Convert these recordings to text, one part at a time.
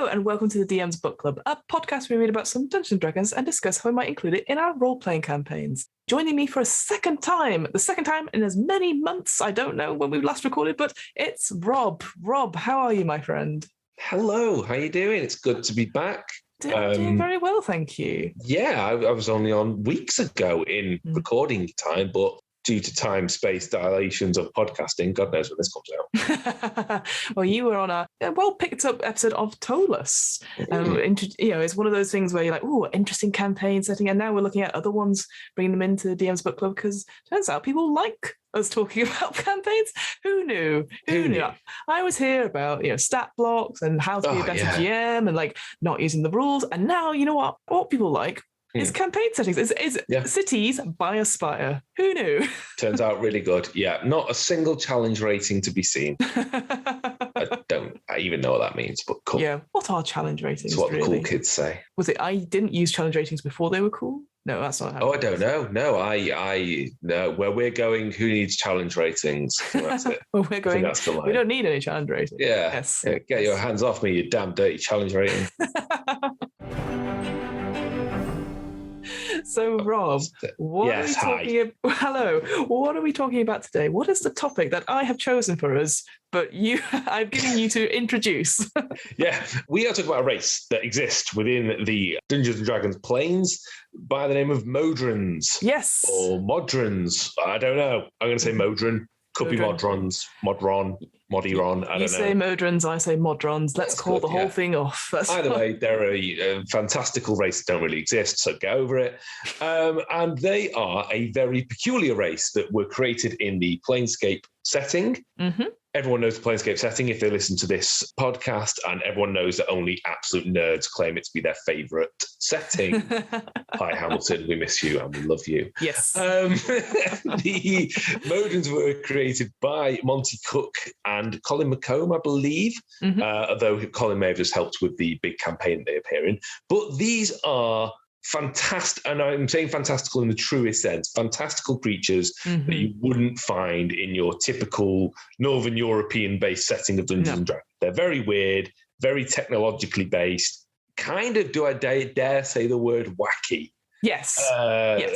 and welcome to the DM's Book Club, a podcast where we read about some Dungeons and Dragons and discuss how we might include it in our role-playing campaigns. Joining me for the second time in as many months, I don't know when we last recorded, but it's Rob. Rob, how are you, my friend? Hello, how you doing? It's good to be back. Doing very well, thank you. Yeah, I was only on weeks ago in recording time, but due to time-space dilations of podcasting, God knows when this comes out. Well, you were on a well-picked-up episode of Tolus. It's one of those things where you're like, "Ooh, interesting campaign setting," and now we're looking at other ones, bringing them into DM's Book Club because turns out people like us talking about campaigns. Who knew? Who knew? I always hear about stat blocks and how to be a better GM and like not using the rules, and now you know what people like. It's campaign settings. It's cities by Aspire. Who knew? Turns out really good. Yeah, not a single challenge rating to be seen. I even know what that means, but cool. Yeah, what are challenge ratings? It's what really? The cool kids say. Was it I didn't use challenge ratings before they were cool? No, that's not how. Oh, I don't know. No, I know where we're going. Who needs challenge ratings? So that's it. Well, we're going. That's the line. We don't need any challenge ratings. Yeah. Yes. Yeah, get your hands off me, you damn dirty challenge rating. So, Rob, what are we talking about today? What is the topic that I have chosen for us, but I've given you to introduce? Yeah, we are talking about a race that exists within the Dungeons & Dragons planes by the name of Modrons. Yes. Or Modrons. I don't know. I'm going to say Modron. Could be Modrons, Modron, Modiron. I don't know. You say Modrons, I say Modrons. Let's call the whole thing off. Either way, they're a fantastical race that don't really exist, so get over it. And they are a very peculiar race that were created in the Planescape setting. Mm-hmm. Everyone knows the Planescape setting if they listen to this podcast, and everyone knows that only absolute nerds claim it to be their favourite setting. Hi, Hamilton, we miss you and we love you. Yes. The Modrons were created by Monty Cook and Colin McComb, I believe, although Colin may have just helped with the big campaign they appear in. But these are fantastic, and I'm saying fantastical in the truest sense, fantastical creatures that you wouldn't find in your typical Northern European-based setting of Dungeons & Dragons. They're very weird, very technologically based, kind of, do I dare say the word wacky? Yes.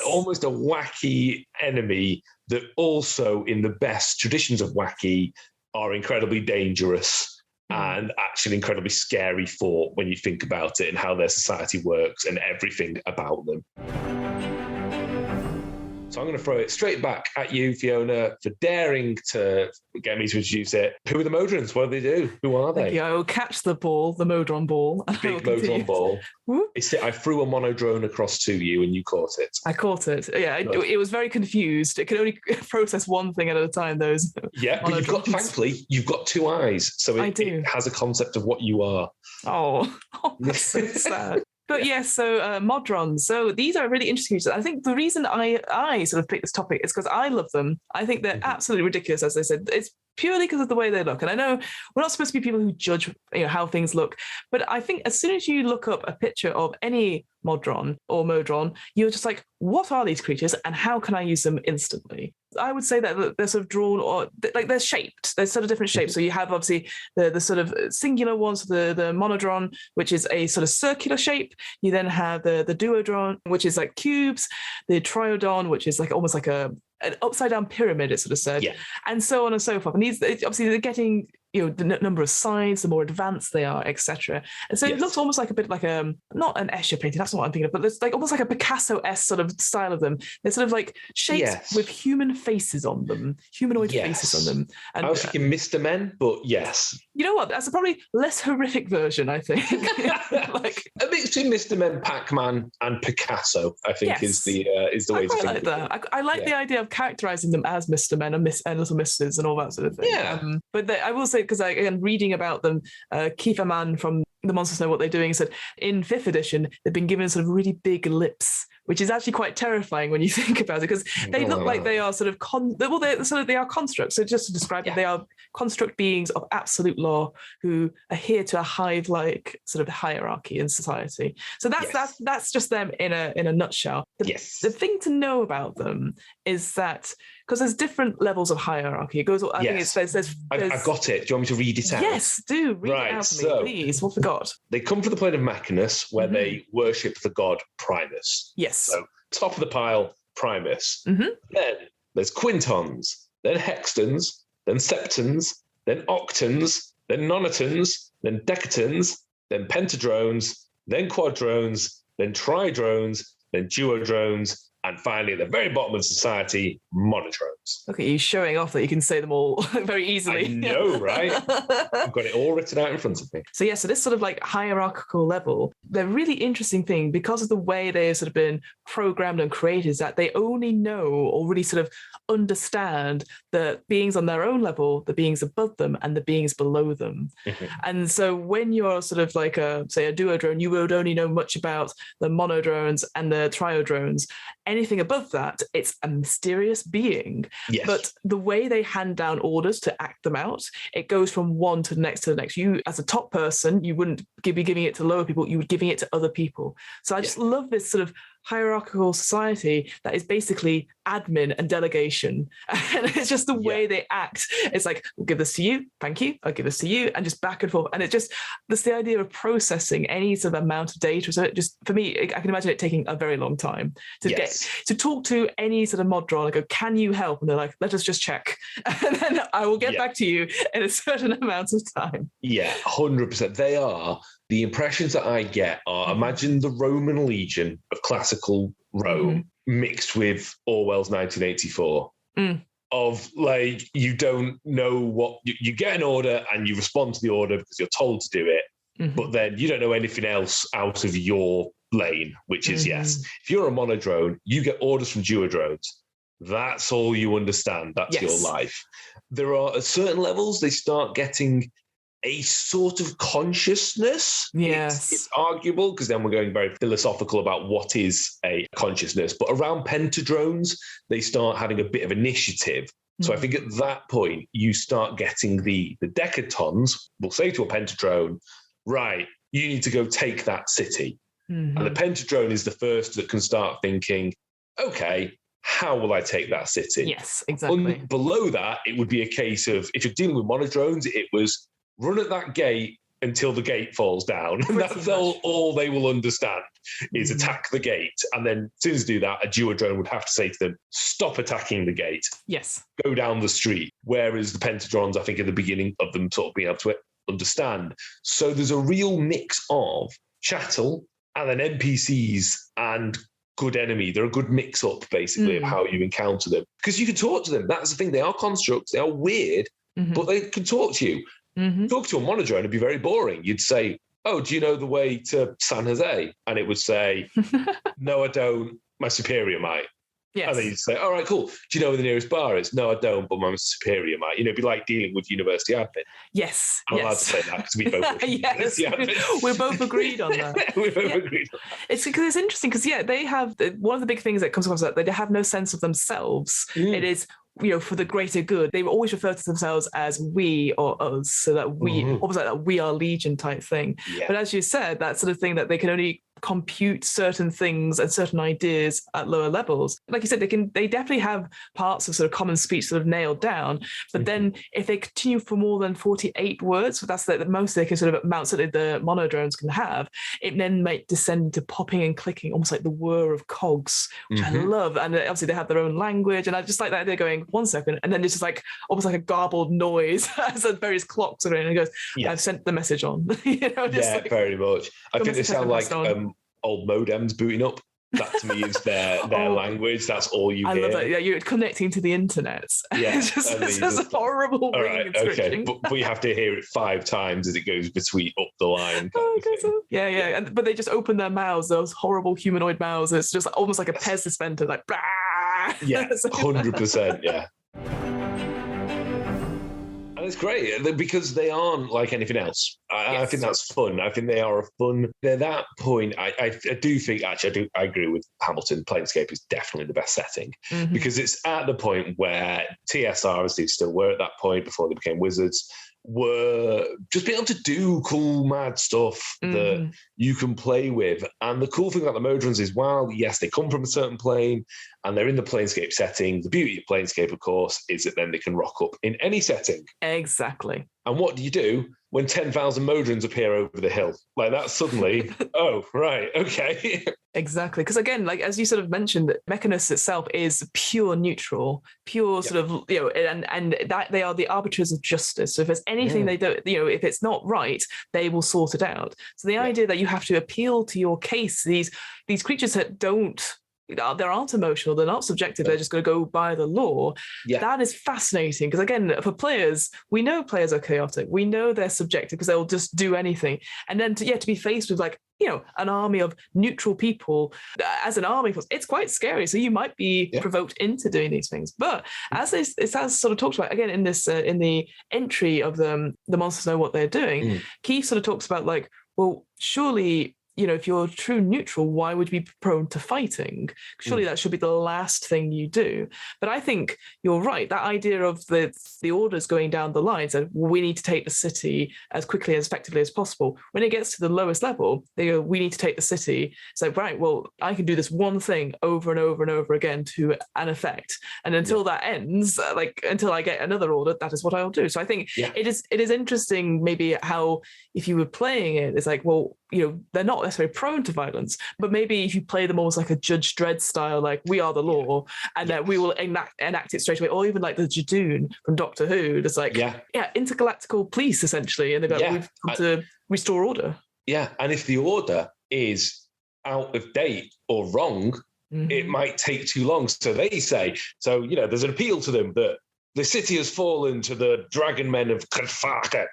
Almost a wacky enemy that also, in the best traditions of wacky, are incredibly dangerous and actually incredibly scary thought when you think about it and how their society works and everything about them. So I'm going to throw it straight back at you, Fiona, for daring to get me to introduce it. Who are the Modrons? What do they do? Who are they? I will catch the ball, the Modron ball. Big Modron ball. I threw a monodrone across to you and you caught it. I caught it. Yeah, it was very confused. It can only process one thing at a time, those but thankfully, you've got two eyes. So it has a concept of what you are. Oh, that's so sad. But yes, so Modrons. So these are really interesting creatures. I think the reason I sort of picked this topic is because I love them. I think they're absolutely ridiculous, as I said. It's purely because of the way they look. And I know we're not supposed to be people who judge how things look, but I think as soon as you look up a picture of any Modron or Modron, you're just like, what are these creatures and how can I use them instantly? I would say that they're sort of drawn, or like they're shaped. There's sort of different shapes. So you have obviously the sort of singular ones, the monodron, which is a sort of circular shape. You then have the duodron, which is like cubes, the triodon, which is like almost like an upside down pyramid, it's sort of said, and so on and so forth. And these obviously they're getting the number of sides, the more advanced they are, etc. And so it looks almost like a bit like not an Escher painting, that's not what I'm thinking of, but it's like almost like a Picasso-esque sort of style of them. They're sort of like shapes with human faces on them, humanoid faces on them. And, I was thinking Mr. Men, but yes. You know what? That's a probably less horrific version, I think. Like a mix between Mr. Men, Pac-Man, and Picasso, I think is the way to think like that. I like the idea of characterizing them as Mr. Men and Little Misters and all that sort of thing. Yeah. But I will say, because again, reading about them, Kiefer Mann from The Monsters Know What They're Doing said in 5th edition, they've been given sort of really big lips, which is actually quite terrifying when you think about it, because they look like they are sort of they are constructs. So just to describe it, they are construct beings of absolute law who adhere to a hive-like sort of hierarchy in society. So that's just them in a nutshell. The thing to know about them is that because there's different levels of hierarchy. It goes. I think it says there's. I've got it. Do you want me to read it out? Yes, do read it out for me, please. What for god? They come from the plane of Mechanus, where they worship the god Primus. Yes. So top of the pile, Primus. Mm-hmm. Then there's quintons, then hextons, then septons, then octons, then nonatons, then decatons, then pentadrones, then quadrones, then tridrones, then duodrones, and finally, at the very bottom of society, monodrones. Look at you showing off that you can say them all very easily. I know, right? I've got it all written out in front of me. So so this sort of like hierarchical level, the really interesting thing, because of the way they've sort of been programmed and created, is that they only know or really sort of understand the beings on their own level, the beings above them, and the beings below them. And so when you're sort of like say a duodrone, you would only know much about the monodrones and the triodrones. Anything above that, it's a mysterious being. Yes. But the way they hand down orders to act them out, it goes from one to the next to the next. You, as a top person, you wouldn't be giving it to lower people, you would giving it to other people. So I just love this sort of hierarchical society that is basically admin and delegation. And it's just the way they act. It's like, we'll give this to you, thank you, I'll give this to you, and just back and forth. And that's the idea of processing any sort of amount of data. So it just, for me, I can imagine it taking a very long time to get to talk to any sort of Modron. I go, can you help? And they're like, let us just check. And then I will get back to you in a certain amount of time. Yeah, 100%. They are. The impressions that I get are, imagine the Roman legion of classical Rome mixed with Orwell's 1984. Of like, you don't know what, you get an order and you respond to the order because you're told to do it, but then you don't know anything else out of your lane, which is yes. If you're a monodrone, you get orders from duodrones. That's all you understand. That's your life. There are at certain levels, they start getting a sort of consciousness. Yes. It's arguable because then we're going very philosophical about what is a consciousness. But around pentadrones, they start having a bit of initiative. So I think at that point, you start getting the decatons will say to a pentadrone, right, you need to go take that city. And the pentadrone is the first that can start thinking, okay, how will I take that city? Yes, exactly. Below that, it would be a case of, if you're dealing with monodrones, it was run at that gate until the gate falls down. And that's all they will understand is attack the gate. And then as soon as they do that, a duodrone would have to say to them, stop attacking the gate. Yes. Go down the street. Whereas the pentadrons, I think at the beginning of them sort of being able to understand. So there's a real mix of chattel and then NPCs and good enemy. They're a good mix up basically of how you encounter them. Because you can talk to them. That's the thing. They are constructs. They are weird, but they can talk to you. Talk to a monodrone, it'd be very boring. You'd say, oh, do you know the way to San Jose? And it would say, no, I don't. My superior might. Yes. And then you'd say, all right, cool. Do you know where the nearest bar is? No, I don't, but my superior might. You know, it'd be like dealing with university admin. Yes. I'm allowed to say that because we both we're both agreed on that. We both agreed on that. It's because it's interesting because, they have, one of the big things that comes across that they have no sense of themselves. It is, for the greater good. They always refer to themselves as we or us, so that we, almost like that we are legion type thing. Yeah. But as you said, that sort of thing that they can only compute certain things and certain ideas at lower levels. Like you said, they definitely have parts of sort of common speech sort of nailed down. But then if they continue for more than 48 words, that's the most they can sort of amount that the monodrones can have, it then might descend into popping and clicking, almost like the whir of cogs, which I love. And obviously they have their own language. And I just like that they're going 1 second, and then it's just like almost like a garbled noise as the various clocks are in, and it goes, I've sent the message on. Very much. I think they sound like old modems booting up. That to me is their language. That's all you hear. I love that. Yeah, you're connecting to the internet. Yeah, it's just horrible. All right, okay, but you have to hear it 5 times as it goes between up the line. Yeah. But they just open their mouths, those horrible humanoid mouths. It's just almost like a Pez dispenser, like blah. Yeah, 100%. Yeah. And it's great because they aren't like anything else. I think that's fun. I think they are a fun. At that point, I do think, actually, I agree with Hamilton. Planescape is definitely the best setting because it's at the point where TSR, as they still were at that point before they became Wizards, were just being able to do cool, mad stuff that you can play with. And the cool thing about the Modrons is, while, yes, they come from a certain plane and they're in the Planescape setting. The beauty of Planescape, of course, is that then they can rock up in any setting. Exactly. And what do you do when 10,000 Modrons appear over the hill? Like that's suddenly, oh, right, okay. Exactly. Because again, like as you sort of mentioned, Mechanus itself is pure neutral, pure sort of, and that they are the arbiters of justice. So if there's anything they don't, if it's not right, they will sort it out. So the idea that you have to appeal to your case, these creatures that they aren't emotional, they're not subjective, they're just going to go by the law. That is fascinating because again, for players, we know players are chaotic, we know they're subjective because they'll just do anything, and then to be faced with like an army of neutral people as an army force, it's quite scary. So you might be provoked into doing these things. But as it has sort of talked about again in this in the entry of the monsters know what they're doing, Keith sort of talks about like, well, surely if you're true neutral, why would you be prone to fighting? Surely that should be the last thing you do. But I think you're right. That idea of the orders going down the line said, we need to take the city as quickly, as effectively as possible. When it gets to the lowest level, they go, we need to take the city. It's like, right, well, I can do this one thing over and over and over again to an effect. And until that ends, until I get another order, that is what I'll do. So I think it is interesting maybe how if you were playing it, it's like, well, they're not necessarily prone to violence, but maybe if you play them almost like a Judge Dredd style, like we are the law, and that we will enact it straight away, or even like the Jadoon from Doctor Who, it's like intergalactical police essentially, and they've got we've come to restore order. Yeah, and if the order is out of date or wrong, it might take too long. So they say, there's an appeal to them that the city has fallen to the dragon men of Karfaket,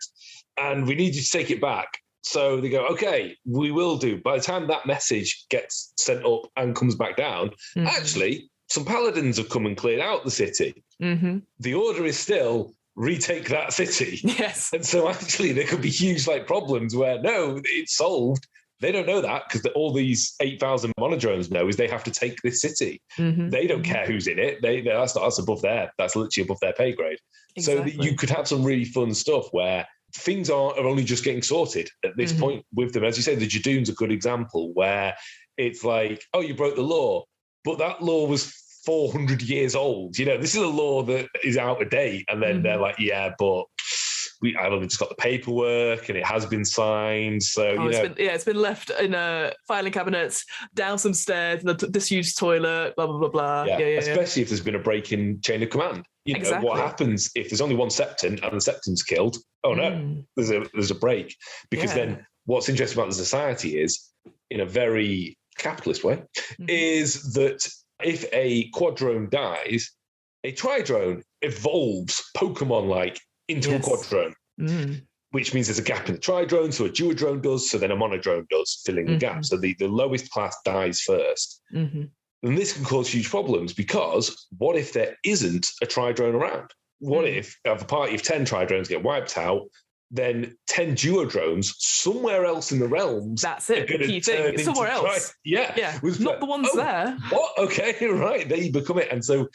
and we need you to take it back. So they go, okay, we will do. By the time that message gets sent up and comes back down, actually, some paladins have come and cleared out the city. The order is still retake that city. Yes. And so actually there could be huge problems where, no, it's solved. They don't know that because all these 8,000 Modrons know is they have to take this city. They don't care who's in it. That's above that's literally above their pay grade. Exactly. So that you could have some really fun stuff where things are only just getting sorted at this point with them. As you say, the Jadoon's a good example where it's like, oh, you broke the law, but that law was 400 years old. This is a law that is out of date. And then they're like, yeah, but I've only just got the paperwork and it has been signed. So, it's been left in a filing cabinets, down some stairs, in a disused toilet, blah, blah, blah, blah. Especially if there's been a break in chain of command. What happens if there's only one septon and the septon's killed? Oh no, there's a break. Because then what's interesting about the society is, in a very capitalist way, is that if a quadrone dies, a tridrone evolves Pokemon-like into a quadrone, which means there's a gap in the tridrone, so a duodrone does, so then a monodrone does, filling the gap. So the lowest class dies first. And this can cause huge problems because what if there isn't a tridrone around? What if a party of 10 tridrones get wiped out, then 10 duodrones somewhere else in the realms? That's it. The key thing. Somewhere else. Not the ones there. What? Okay, right. They become it. And so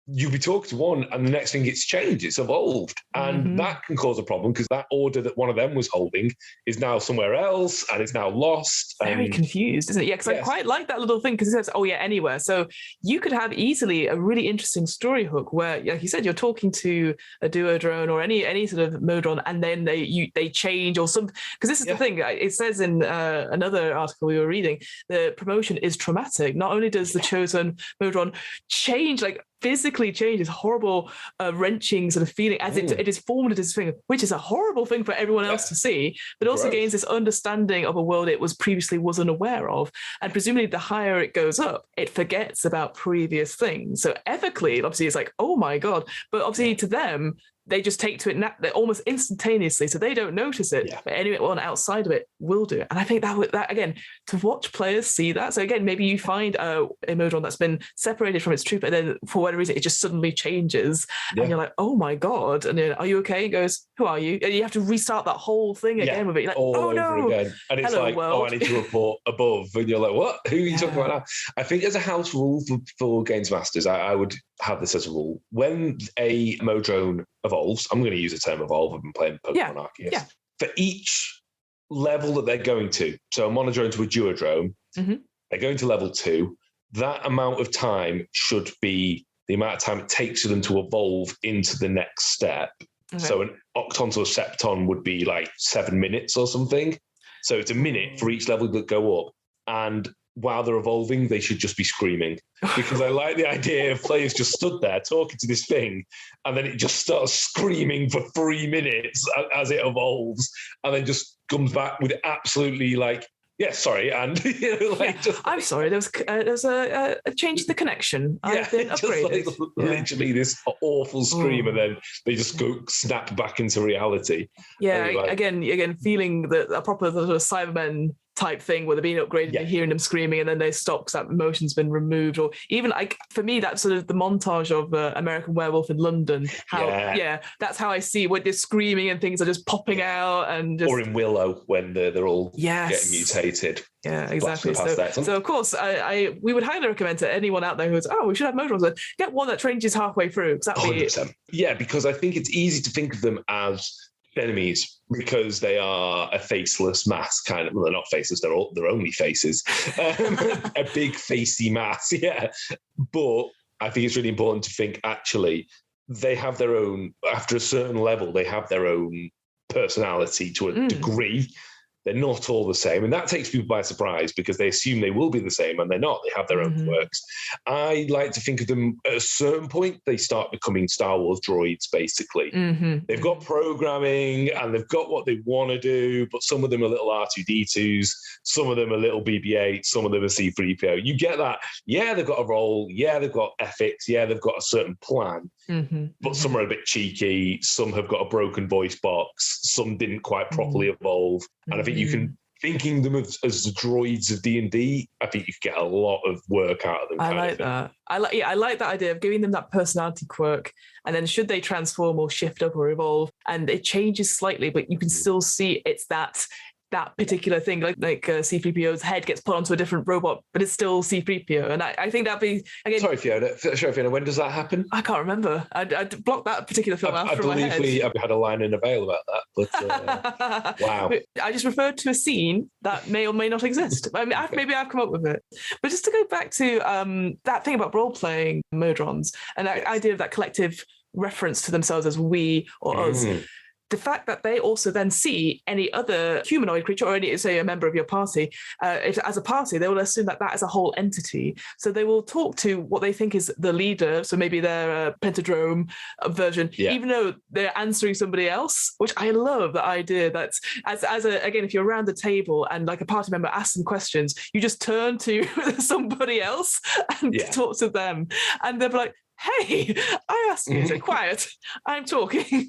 you'll be talking to one and the next thing it's changed, it's evolved. And that can cause a problem because that order that one of them was holding is now somewhere else and it's now lost. Very confused, isn't it? Yeah, because I quite like that little thing because it says, anywhere. So you could have easily a really interesting story hook where, like you said, you're talking to a duodrone or any sort of Modron and then they change or some, because this is the thing, it says in another article we were reading, the promotion is traumatic. Not only does the chosen Modron change, physically change, this horrible wrenching sort of feeling as it is formed into this thing, which is a horrible thing for everyone else to see, but also gains this understanding of a world it was previously wasn't aware of. And presumably the higher it goes up, it forgets about previous things. So ethically, obviously it's like, oh my God, but obviously to them, they just take to it almost instantaneously, so they don't notice it. But anyone outside of it will do it. And I think that again, to watch players see that. So again, maybe you find a Modron that's been separated from its troop, and then for whatever reason, it just suddenly changes, and you're like, oh my God! And are you okay? It goes, who are you? And you have to restart that whole thing again with it. You're like, all over again. And it's hello, world. I need to report above, and you're like, what? Who are you talking about now? I think as a house rule for Games Masters, I would have this as a rule: when a Modron evolves, I'm going to use the term evolve. I've been playing Pokemon Arceus. For each level that they're going to, so a monodrone to a duodrone, they're going to level 2. that amount of time should be the amount of time it takes for them to evolve into the next step. Okay. So an octon or septon would be like 7 minutes or something. So it's a minute for each level that go up. And while they're evolving, they should just be screaming, because I like the idea of players just stood there talking to this thing, and then it just starts screaming for 3 minutes as it evolves, and then just comes back with absolutely like, yeah, sorry, and I'm sorry, there was a change to the connection. I've been upgraded. Just literally this awful scream, and then they just go snap back into reality. Yeah, again, feeling a proper sort of Cybermen type thing where they're being upgraded and hearing them screaming, and then they stop because that emotion's been removed. Or even like for me, that's sort of the montage of American Werewolf in London. That's how I see what they're screaming and things are just popping out, and just... or in Willow when they're all getting mutated. Yeah, exactly. So of course, we would highly recommend to anyone out there who's, we should have Modrons, get one that changes halfway through, because that'd be 100%. Yeah, because I think it's easy to think of them as enemies because they are a faceless mass, kind of. Well, they're not faceless; they're only faces. A big facey mass, yeah. But I think it's really important to think actually they have their own. After a certain level, they have their own personality to a degree. They're not all the same. And that takes people by surprise because they assume they will be the same, and they're not. They have their own quirks. I like to think of them at a certain point, they start becoming Star Wars droids, basically. They've got programming and they've got what they want to do, but some of them are little R2-D2s, some of them are little BB-8, some of them are C-3PO. You get that. Yeah, they've got a role. Yeah, they've got ethics. Yeah, they've got a certain plan. But some are a bit cheeky. Some have got a broken voice box. Some didn't quite properly evolve. And I think you can, thinking them as the droids of D&D, I think you could get a lot of work out of them. I like that. I like that idea of giving them that personality quirk, and then should they transform or shift up or evolve, and it changes slightly, but you can still see it's that particular thing, like C-3PO's head gets put onto a different robot, but it's still C-3PO. And I think that'd be, again... Sorry, Fiona, when does that happen? I can't remember. I blocked that particular film out from my head. I believe we had a line in a veil about that, but wow. I just referred to a scene that may or may not exist. I mean, maybe I've come up with it. But just to go back to that thing about role-playing Modrons, and that idea of that collective reference to themselves as we or us, the fact that they also then see any other humanoid creature or any, say, a member of your party, as a party, they will assume that is a whole entity. So they will talk to what they think is the leader, so maybe their pentadrome version, even though they're answering somebody else, which I love the idea that again, if you're around the table and like a party member asks some questions, you just turn to somebody else and talk to them. And they'll be like, hey, I asked you to quiet. I'm talking.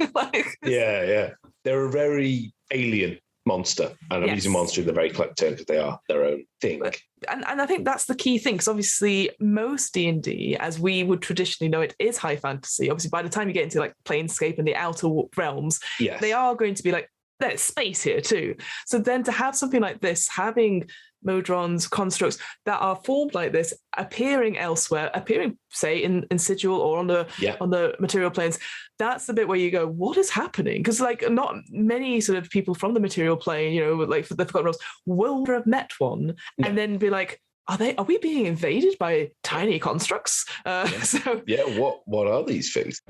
Yeah. They're a very alien monster. And I'm using monster in the very correct term because they are their own thing. And I think that's the key thing, because obviously most D&D, as we would traditionally know it, is high fantasy. Obviously, by the time you get into like Planescape and the Outer Realms, they are going to be like, there's space here too. So then to have something like this, having Modrons, constructs that are formed like this, appearing elsewhere, appearing, say, in Sigil or on the material planes, that's the bit where you go, what is happening? Because like not many sort of people from the material plane, like for the Forgotten Realms, will have met one and then be like, are we being invaded by tiny constructs? What are these things?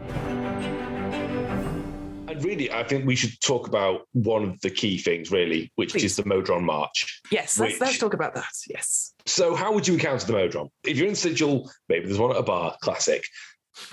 And really, I think we should talk about one of the key things, really, which is the Modron March. Yes, let's talk about that, yes. So how would you encounter the Modron? If you're in Sigil, maybe there's one at a bar, classic.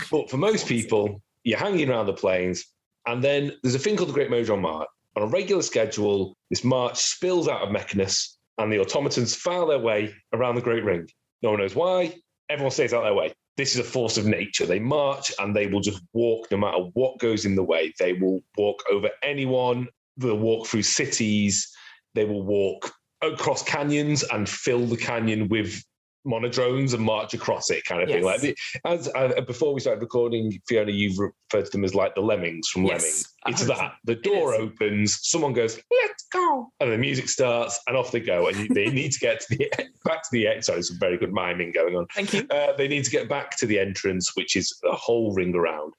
But for most people, you're hanging around the plains, and then there's a thing called the Great Modron March. On a regular schedule, this march spills out of Mechanus, and the automatons file their way around the Great Ring. No one knows why. Everyone stays out their way. This is a force of nature. They march and they will just walk no matter what goes in the way. They will walk over anyone. They'll walk through cities. They will walk across canyons and fill the canyon with monodrones and march across it, kind of thing. Like before we started recording, Fiona, you've referred to them as like the lemmings from Lemmings. It's that the door opens, someone goes, "Let's go," and the music starts, and off they go. And they need to get back to the. Sorry, some very good miming going on. Thank you. They need to get back to the entrance, which is a whole ring around.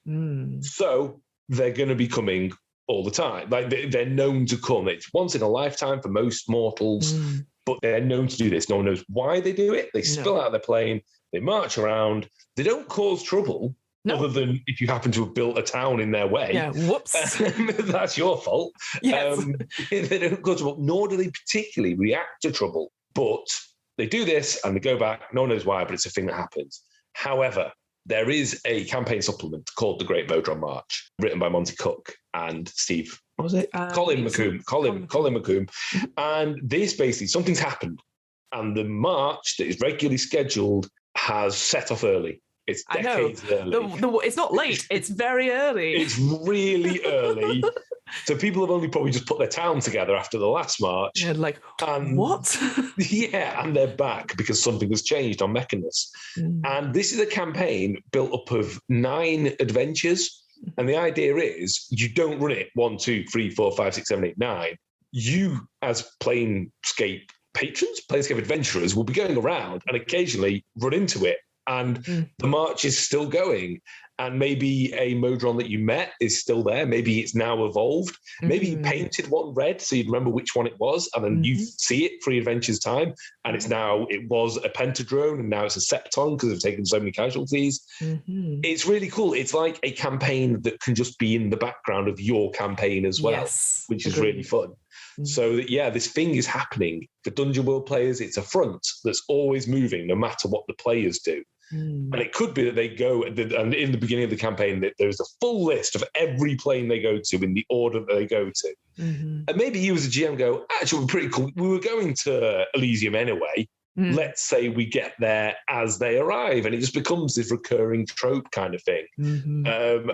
So they're going to be coming all the time. Like they're known to come. It's once in a lifetime for most mortals. But they're known to do this. No one knows why they do it. They spill out of their plane They march around. They don't cause trouble. No. Other than if you happen to have built a town in their way. Yeah, whoops. That's your fault. Yes. They don't cause trouble, nor do they particularly react to trouble. But they do this and they go back. No one knows why, but it's a thing that happens. However, there is a campaign supplement called The Great Modron March, written by Monty Cook and Steve, what was it? Colin McComb. Colin McComb. And this basically, something's happened. And the march that is regularly scheduled has set off early. It's decades early. It's not late. It's very early. It's really early. So people have only probably just put their town together after the last march. Yeah, what? Yeah, and they're back because something has changed on Mechanus. And this is a campaign built up of 9 adventures. And the idea is you don't run it 1, 2, 3, 4, 5, 6, 7, 8, 9. You, as Planescape patrons, Planescape adventurers, will be going around and occasionally run into it. And the march is still going. And maybe a Modron that you met is still there. Maybe it's now evolved. Maybe you painted one red so you'd remember which one it was. And then you see it 3 adventures time. And it was a pentadrone and now it's a septon because they've taken so many casualties. It's really cool. It's like a campaign that can just be in the background of your campaign as well, which is really fun. So this thing is happening for Dungeon World players. It's a front that's always moving no matter what the players do. And it could be that they go, and in the beginning of the campaign, there's a full list of every plane they go to in the order that they go to. And maybe you as a GM go, actually, we're pretty cool. We were going to Elysium anyway. Let's say we get there as they arrive. And it just becomes this recurring trope kind of thing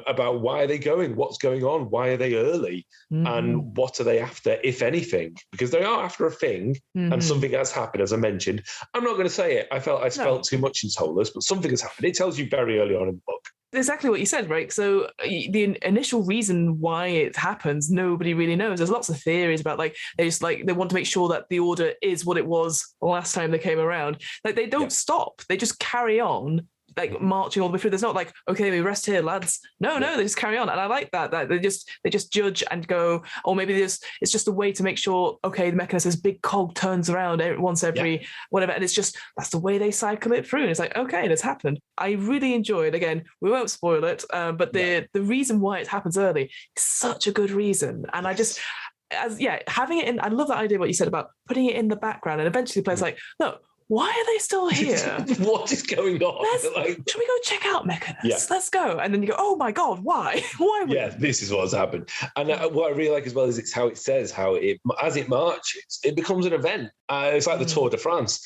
about why are they going? What's going on? Why are they early? And what are they after, if anything? Because they are after a thing and something has happened, as I mentioned. I'm not going to say it. I felt too much in Solus, but something has happened. It tells you very early on in the book. Exactly what you said, right? So the initial reason why it happens, nobody really knows. There's lots of theories about they want to make sure that the order is what it was last time they came around. They don't stop. They just carry on marching all the way through. There's not okay, we rest here, lads. No, they just carry on. And I like that they just judge and go, or maybe it's just a way to make sure, okay, the Mechanus' big cog turns around once every whatever. And it's just, that's the way they cycle it through. And it's okay, it's happened. I really enjoyed, again, we won't spoil it, but the reason why it happens early is such a good reason. And I just, having it in, I love that idea, what you said about putting it in the background, and eventually the player's no, why are they still here? What is going on? Should we go check out Mechanus? Yeah. Let's go. And then you go, oh my God, why? This is what's happened. And what I really like as well is it's how it says as it marches, it becomes an event. It's like the Tour de France.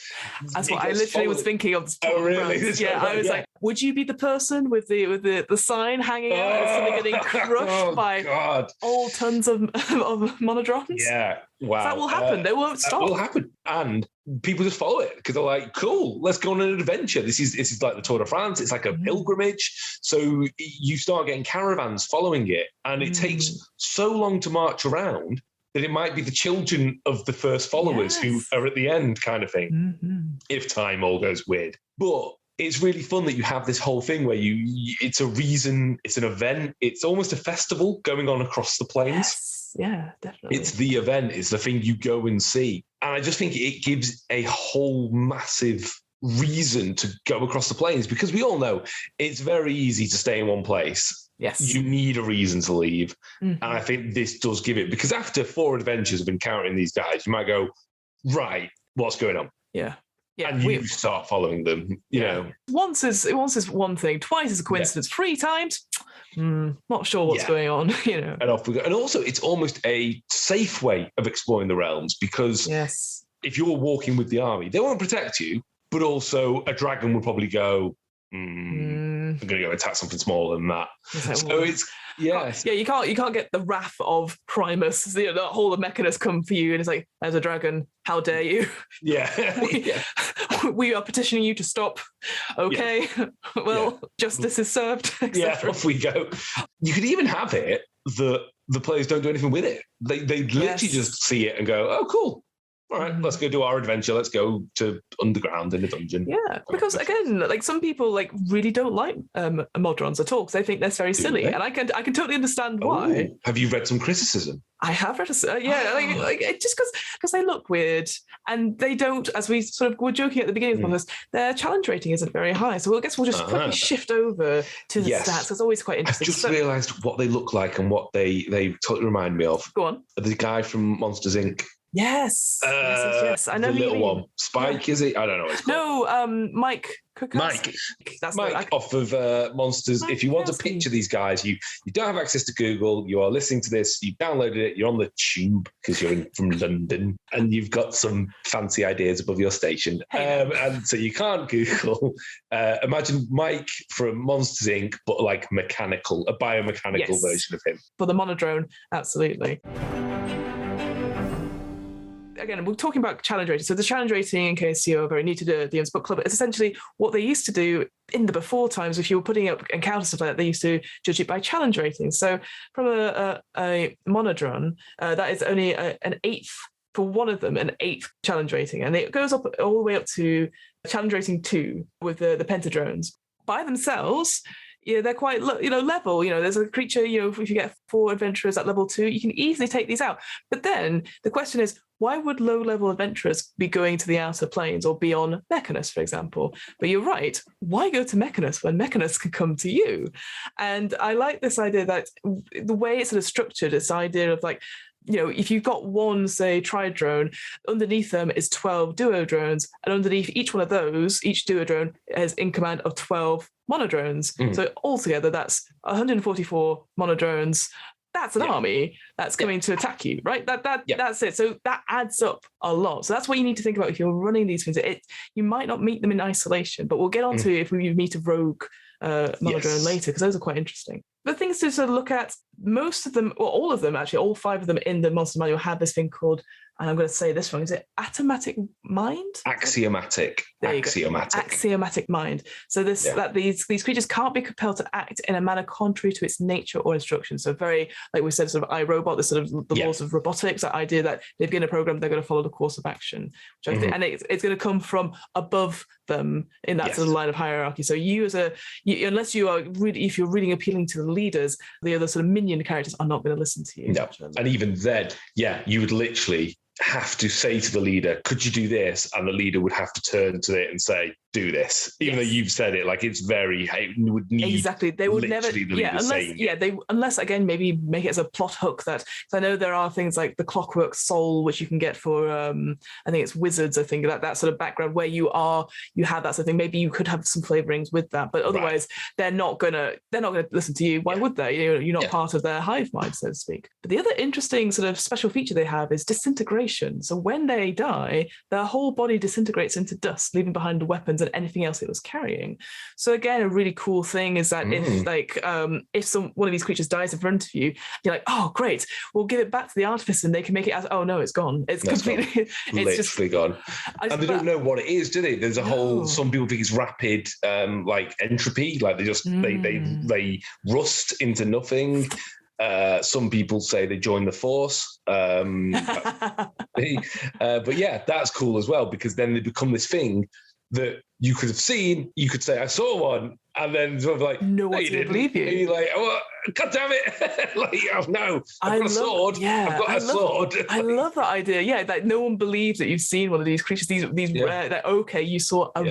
That's what I literally was thinking of. Oh, really? Yeah, I was like, would you be the person with the sign hanging out and suddenly getting crushed by all tons of monodrons? Yeah. Wow. That will happen. They won't stop. That will happen. And people just follow it because they're like, cool, let's go on an adventure. This is like the Tour de France. It's like a pilgrimage. So you start getting caravans following it. And it takes so long to march around that it might be the children of the first followers who are at the end kind of thing, if time all goes weird. But it's really fun that you have this whole thing where it's a reason, it's an event, it's almost a festival going on across the plains. Yes. Yeah, definitely. It's the event, it's the thing you go and see. And I just think it gives a whole massive reason to go across the plains, because we all know it's very easy to stay in one place. Yes. You need a reason to leave. And I think this does give it, because after 4 adventures of encountering these guys, you might go, right, what's going on? Yeah. Yeah, and you start following them, you know. Once is one thing, twice is a coincidence, 3 times, not sure what's going on, you know. And off we go. And also, it's almost a safe way of exploring the realms, because if you're walking with the army, they won't protect you, but also a dragon would probably go, I'm going to go attack something smaller than that. So it's, you can't get the wrath of Primus, the whole of Mechanus come for you, and it's like, there's a dragon, how dare you? We are petitioning you to stop. Okay, justice is served. Off we go. You could even have it that the players don't do anything with it. They literally just see it and go, oh, cool. all right, let's go do our adventure. Let's go to underground in a dungeon. Yeah, because again, like some people like really don't like Modrons at all because they think they're very silly, and I can totally understand why. Ooh, have you read some criticism? I have read like just because they look weird and they don't, as we sort of were joking at the beginning of this, their challenge rating isn't very high. So I guess we'll just quickly shift over to the stats. It's always quite interesting. I've just realised what they look like and what they totally remind me of. Go on. The guy from Monsters Inc. Yes. Yes. I know the little one. Spike, is it? I don't know what it's called. No, Mike. Mike. That's Mike off of Monsters. If you want to picture these guys, you don't have access to Google. You are listening to this. You downloaded it. You're on the tube because you're from London, and you've got some fancy ideas above your station. And so you can't Google. Imagine Mike from Monsters Inc., but like mechanical, a biomechanical version of him. For the monodrone, absolutely. Again, we're talking about challenge rating. So the challenge rating, in case you're very new to the DM's Book Club, is essentially what they used to do in the before times. If you were putting up encounter stuff like that, they used to judge it by challenge rating. So from a monodron, that is only an eighth for one of them, an eighth challenge rating, and it goes up all the way up to challenge rating 2 with the pentadrones. By themselves, they're quite level. There's a creature. If you get 4 adventurers at level 2, you can easily take these out. But then the question is, why would low-level adventurers be going to the outer planes or be on Mechanus, for example? But you're right. Why go to Mechanus when Mechanus can come to you? And I like this idea that the way it's sort of structured, this idea of like, if you've got one, say, tri-drone, underneath them is 12 duo drones, and underneath each one of those, each duo drone is in command of 12 monodrones. So altogether, that's 144 monodrones. That's an army that's coming to attack you, right? That's it. So that adds up a lot. So that's what you need to think about if you're running these things. You might not meet them in isolation, but we'll get on to if we meet a rogue monodrone later, because those are quite interesting. The things to sort of look at, most of them, or all of them actually, all 5 of them in the Monster Manual have this thing called, and I'm going to say this wrong, is it automatic mind? Axiomatic mind. So that these creatures can't be compelled to act in a manner contrary to its nature or instruction. So very, like we said, sort of iRobot, the sort of the laws of robotics, that idea that they've given a program, they're going to follow the course of action, which I think, and it's going to come from above them in that sort of line of hierarchy. So you as unless you are really, if you're really appealing to the leaders, the other sort of minion characters are not going to listen to you. No. And even then, you would literally have to say to the leader, could you do this? And the leader would have to turn to it and say, do this, even though you've said it. Like, it's very, it would need exactly. They would never, unless again maybe make it as a plot hook. That, because I know there are things like the clockwork soul, which you can get for I think it's wizards. I think that sort of background where you have that sort of thing. Maybe you could have some flavorings with that, but otherwise they're not gonna listen to you. Why would they? You're not part of their hive mind, so to speak. But the other interesting sort of special feature they have is disintegration. So when they die, their whole body disintegrates into dust, leaving behind the weapons and anything else it was carrying. So again, a really cool thing is that if one of these creatures dies in front of you, you're like, oh great, we'll give it back to the artificer and they can make it as, oh no, it's gone. It's completely gone. It's literally gone. And they don't know what it is, do they? There's a whole, some people think it's rapid like entropy, like they just they rust into nothing. Some people say they join the force. But yeah, that's cool as well, because then they become this thing that you could have seen. You could say, I saw one, and then sort of like, no one's going to believe you. And you're like, oh, God damn it. Like, oh no, I've got a sword. I've got a sword. I love that idea. Yeah, like no one believes that you've seen one of these creatures. These rare, that okay, you saw a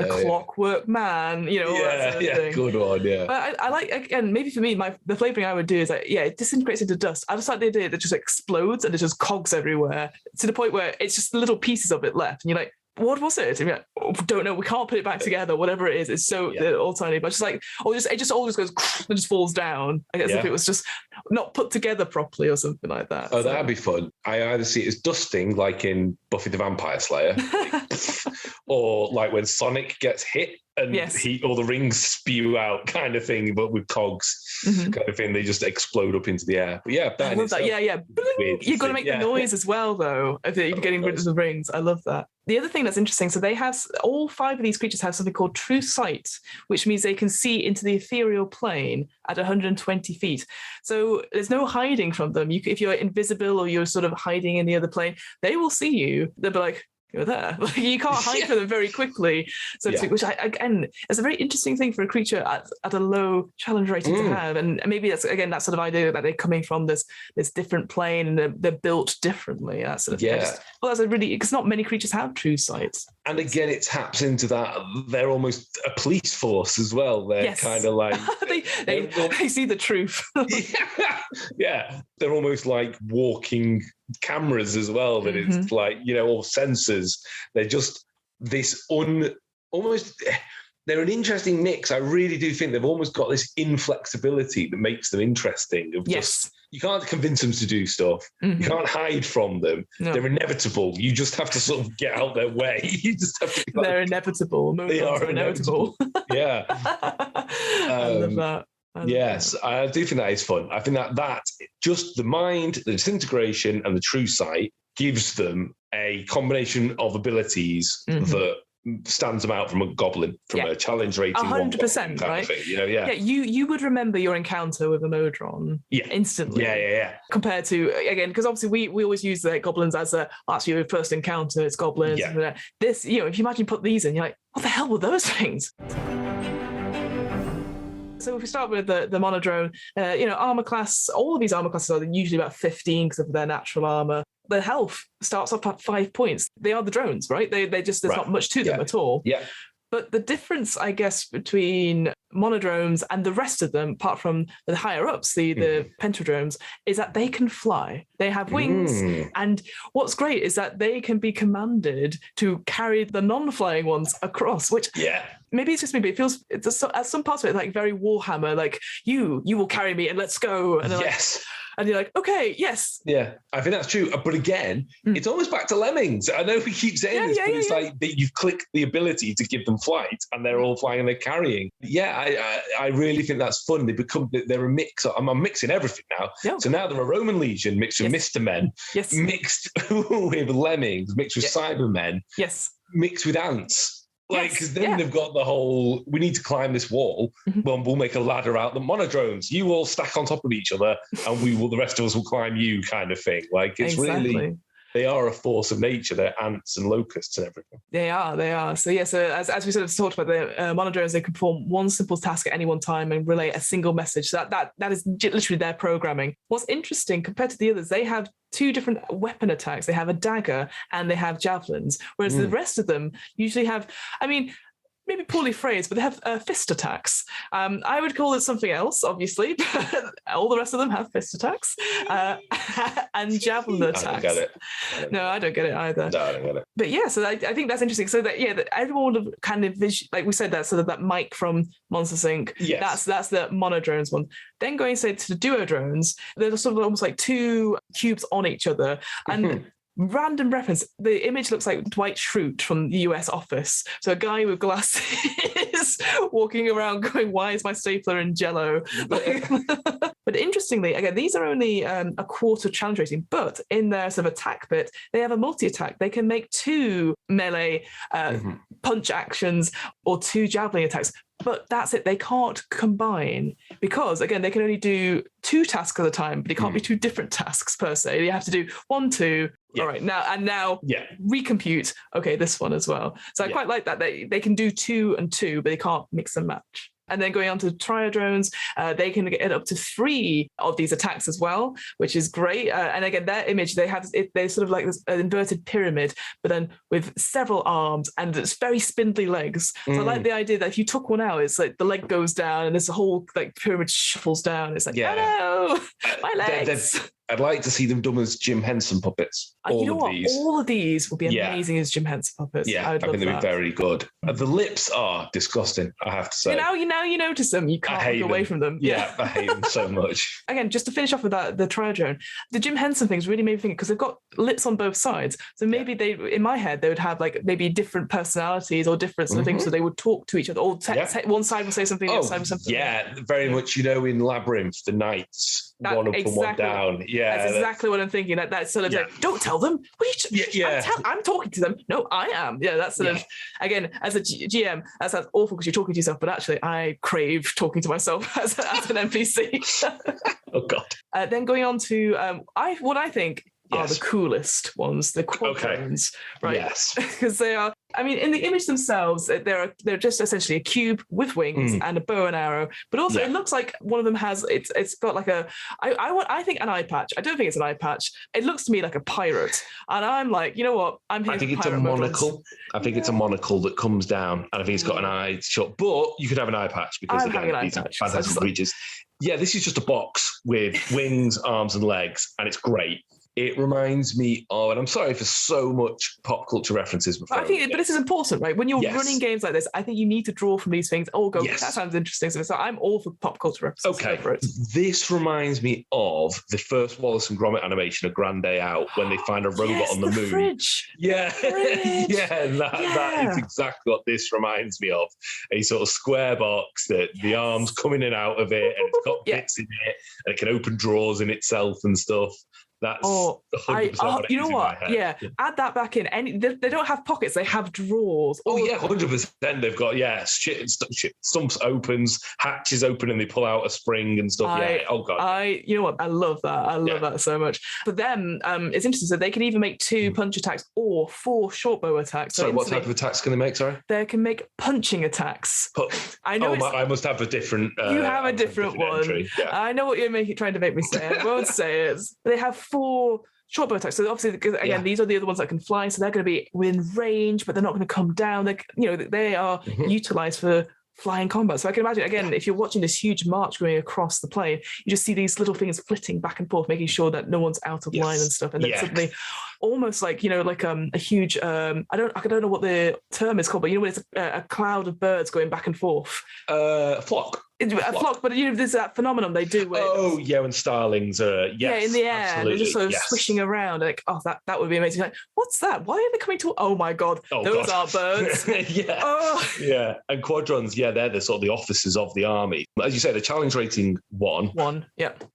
clockwork man, that sort of thing. Good one, yeah. But I like, again, maybe for me, the flavoring I would do is like, it disintegrates into dust. I just like the idea that it just explodes and there's just cogs everywhere to the point where it's just little pieces of it left. And you're like, what was it? Like, don't know. We can't put it back together. Whatever it is, it's so all tiny. But just like, it just all goes and just falls down. I guess if it was just not put together properly or something like that. Oh, that'd be fun. I either see it as dusting, like in Buffy the Vampire Slayer, or like when Sonic gets hit and Yes. all the rings spew out kind of thing, but with cogs kind of thing. They just explode up into the air. But yeah, I love that. Yeah. Bling! You've got to make the noise as well, though, if you're getting rid of the rings. I love that. The other thing that's interesting, so they have, all 5 of these creatures have something called true sight, which means they can see into the ethereal plane at 120 feet. So there's no hiding from them. If you're invisible or you're sort of hiding in the other plane, they will see you. They'll be like, you're there. Like, you can't hide from them very quickly, so to speak, which again is a very interesting thing for a creature at a low challenge rating to have. And maybe that's, again, that sort of idea that they're coming from this different plane and they're built differently. That sort of thing. That's a really, because not many creatures have true sight. And again, it taps into that they're almost a police force as well. They're kind of like they see the truth. They're almost like walking cameras as well. That it's like, all sensors. They're just this almost. They're an interesting mix. I really do think they've almost got this inflexibility that makes them interesting. Just, you can't convince them to do stuff. You can't hide from them. No. They're inevitable. You just have to sort of get out their way. You just have to. They're inevitable. They are inevitable. Yeah. I love that. I do think that is fun. I think that just the mind, the disintegration, and the true sight gives them a combination of abilities that stands them out from a goblin, from a challenge rating. 100%, right? You would remember your encounter with a Modron instantly. Compared to, again, because obviously we always use the goblins as that's your first encounter, it's goblins. This, if you imagine put these in, you're like, what the hell were those things? So if we start with the monodrone, armor class, all of these armor classes are usually about 15 because of their natural armor. The health starts off at 5 points. They are the drones, right? They just, there's not much to them at all. Yeah. But the difference, I guess, between monodrones and the rest of them, apart from the higher ups, the pentadrones, is that they can fly. They have wings. And what's great is that they can be commanded to carry the non-flying ones across, which maybe it's just me, but it feels, at some parts of it, like very Warhammer, like you will carry me and let's go. And and you're like, okay, yes. Yeah, I think that's true. But again, it's almost back to Lemmings. I know we keep saying this, but it's like you've clicked the ability to give them flight and they're all flying and they're carrying. I really think that's fun. They're a mix. I'm mixing everything now. Yeah. So now they're a Roman legion mixed with Mr. Men, mixed with Lemmings, mixed with Cybermen, mixed with ants. Because then they've got the whole, we need to climb this wall. Well, we'll make a ladder out. The monodrones, you all stack on top of each other and the rest of us will climb you kind of thing. Like, it's really, they are a force of nature. They're ants and locusts and everything. They are. So as we sort of talked about, the monodrones, they can perform one simple task at any one time and relay a single message. So that is literally their programming. What's interesting compared to the others, they have 2 different weapon attacks. They have a dagger and they have javelins, whereas the rest of them usually have, maybe poorly phrased, but they have fist attacks. I would call it something else, obviously. All the rest of them have fist attacks and javelin attacks. I don't get it. I don't get it either. No, I don't get it. But so I think that's interesting. So that everyone would have kind of like we said, that sort of that Mike from Monsters Inc. Yes. That's the monodrones one. Then going to the duo drones, they're sort of almost like 2 cubes on each other, and random reference, the image looks like Dwight Schrute from the US Office. So a guy with glasses walking around going, why is my stapler in jello? But interestingly, again, these are only a quarter challenge rating, but in their sort of attack bit, they have a multi-attack. They can make 2 melee punch actions or 2 javelin attacks. But that's it. They can't combine because, again, they can only do 2 tasks at a time, but it can't be 2 different tasks per se. You have to do 1, 2. All right, now recompute. Okay, this one as well. So I quite like that. They can do 2 and 2, but they can't mix and match. And then going on to triodrones, they can get up to 3 of these attacks as well, which is great. And again, their image, they're sort of like this inverted pyramid, but then with several arms and it's very spindly legs. So I like the idea that if you took one out, it's like the leg goes down and this whole like pyramid shuffles down. It's like, oh no, my legs. I'd like to see them done as Jim Henson puppets. All of these would be amazing as Jim Henson puppets. Yeah, I think they'd be very good. The lips are disgusting, I have to say. Now you notice them. You can't look away from them. Yeah, I hate them so much. Again, just to finish off with that, the Triodrone, the Jim Henson things really made me think, because they've got lips on both sides. So maybe they, in my head, they would have like maybe different personalities or different sort of things, so they would talk to each other. Or one side will say something, the other side will say something. Yeah, very much, in Labyrinth, the knights, one up and one down. Yeah, that's exactly what I'm thinking. That's sort of like, don't tell them. I'm talking to them. No, I am. Yeah, that's sort of, again, as a GM, that sounds awful because you're talking to yourself, but actually I crave talking to myself as an NPC. Oh, God. Then going on to what I think are the coolest ones, the Quadrons, right? Yes. Because they are, in the image themselves, they're just essentially a cube with wings and a bow and arrow, but also it looks like one of them has, it's got like I think an eye patch. I don't think it's an eye patch. It looks to me like a pirate. And I'm like, you know what? I think it's a monocle. I think it's a monocle that comes down, and I think it's got an eye shot, but you could have an eye patch because these are fantastic creatures. Yeah, this is just a box with wings, arms, and legs, and it's great. It reminds me of, and I'm sorry for so much pop culture references. But this is important, right? When you're running games like this, I think you need to draw from these things. That sounds interesting. So I'm all for pop culture references. Okay, this reminds me of the first Wallace and Gromit animation, A Grand Day Out, when they find a robot on the moon. Fridge. Yeah, that is exactly what this reminds me of. A sort of square box that the arms come in and out of it, and it's got bits in it, and it can open drawers in itself and stuff. That's 100% you know what? Yeah, add that back in. They don't have pockets; they have drawers. 100%. They've got stumps opens, hatches open, and they pull out a spring and stuff. Oh god. You know what? I love that. I love that so much. For them, it's interesting. So they can either make 2 punch attacks or 4 short bow attacks. Sorry, what type of attacks can they make? Sorry, they can make punching attacks. I know. I must have a different. You have a different one. Yeah. I know what you're trying to make me say. I won't say it. They have 4 short bow attacks. So obviously, again, these are the other ones that can fly. So they're going to be within range, but they're not going to come down. They are utilized for flying combat. So I can imagine, again, if you're watching this huge march going across the plane, you just see these little things flitting back and forth, making sure that no one's out of line and stuff. And then suddenly, almost like, a huge, I don't know what the term is called, but when it's a cloud of birds going back and forth. Flock. A flock, but there's that phenomenon they do where when starlings are in the air, absolutely. They're just sort of swishing around, like, that would be amazing. Like, what's that? Why are they coming to? Oh my god, those are birds. And Quadrons, they're the sort of the officers of the army. As you say, the challenge rating 1,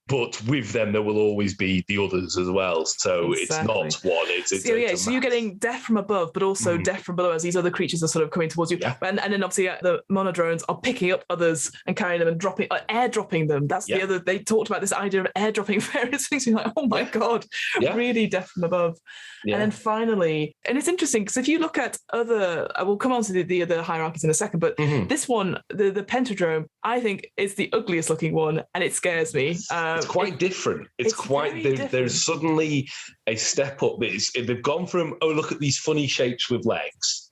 but with them there will always be the others as well. So it's not 1. So you're getting death from above, but also death from below as these other creatures are sort of coming towards you. And then obviously the Modrons are picking up others and carrying them and airdropping them. That's the other. They talked about this idea of airdropping various things. You're like, oh my god, really death from above. And then finally, and it's interesting because if you look at other, we'll come on to the other hierarchies in a second, but this one, the Pentadrome, I think is the ugliest looking one, and it scares me. It's quite different. It's quite different. There's suddenly a step up. They've gone from look at these funny shapes with legs.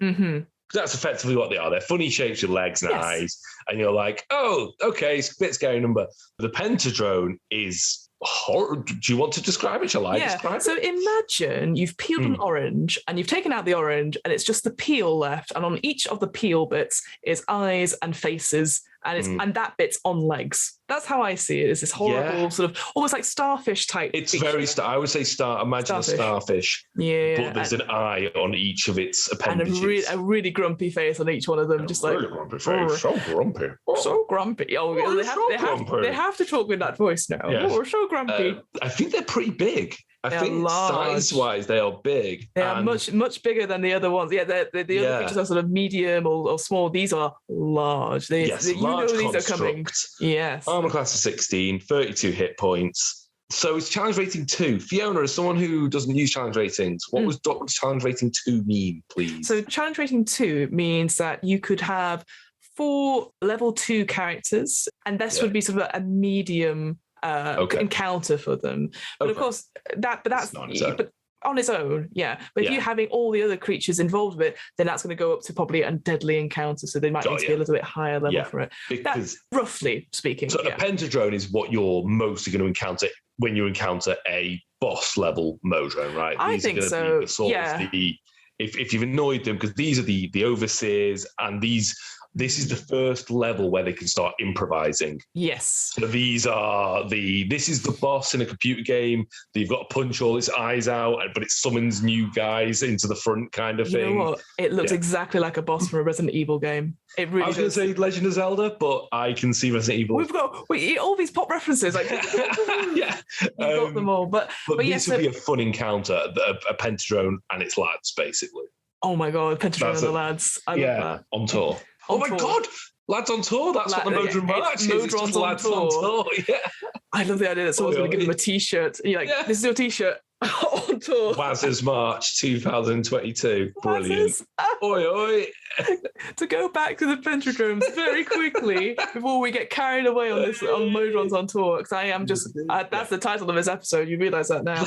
That's effectively what they are. They're funny shapes with legs and eyes. And you're like, okay, it's a bit scary number. The Pentadrone is horrible. Do you want to describe it? Shall I describe it? So imagine you've peeled an orange and you've taken out the orange and it's just the peel left. And on each of the peel bits is eyes and faces. And that bit's on legs. That's how I see it. It's this horrible sort of almost like starfish type. It's feature. Very I would say imagine a starfish. Yeah. But there's an eye on each of its appendages. And a really grumpy face on each one of them. Just like really grumpy face. So grumpy. So grumpy. They have to talk with that voice now. Yes. We're so grumpy. I think they're pretty big. I think size-wise, they are big. They are much bigger than the other ones. Yeah, the other creatures are sort of medium or small. These are large. Large these are coming. Yes. Armor class of 16, 32 hit points. So it's challenge rating 2. Fiona, as someone who doesn't use challenge ratings, what does challenge rating 2 mean, please? So challenge rating 2 means that you could have 4 level 2 characters, and this would be sort of a medium encounter for them. But of course, that's on its own, yeah. But if you're having all the other creatures involved with it, then that's going to go up to probably a deadly encounter. So they might need to be a little bit higher level for it. That's roughly speaking. So a pentadrone is what you're mostly going to encounter when you encounter a boss level Modron, right? I think so. If you've annoyed them, because these are the overseers, and this is the first level where they can start improvising. Yes. So this is the boss in a computer game. You've got to punch all its eyes out, but it summons new guys into the front kind of thing. You know what? It looks exactly like a boss from a Resident Evil game. It really I was going to say Legend of Zelda, but I can see Resident Evil. We've got all these pop references. Like, yeah. You've got them all. But this would be a fun encounter, a pentadrone and its lads, basically. Oh my God, pentadrone and the lads. I love that. On tour. Oh my God, lads on tour. That's what the Modron match is. It's just lads on tour. Yeah. I love the idea that someone's going to give them a T-shirt. And you're like, this is your T-shirt on tour. Waz's March 2022. Brilliant. Oi, oi. To go back to the pentadromes very quickly before we get carried away on Modrons on tour, because I am just, that's the title of this episode. You realise that now.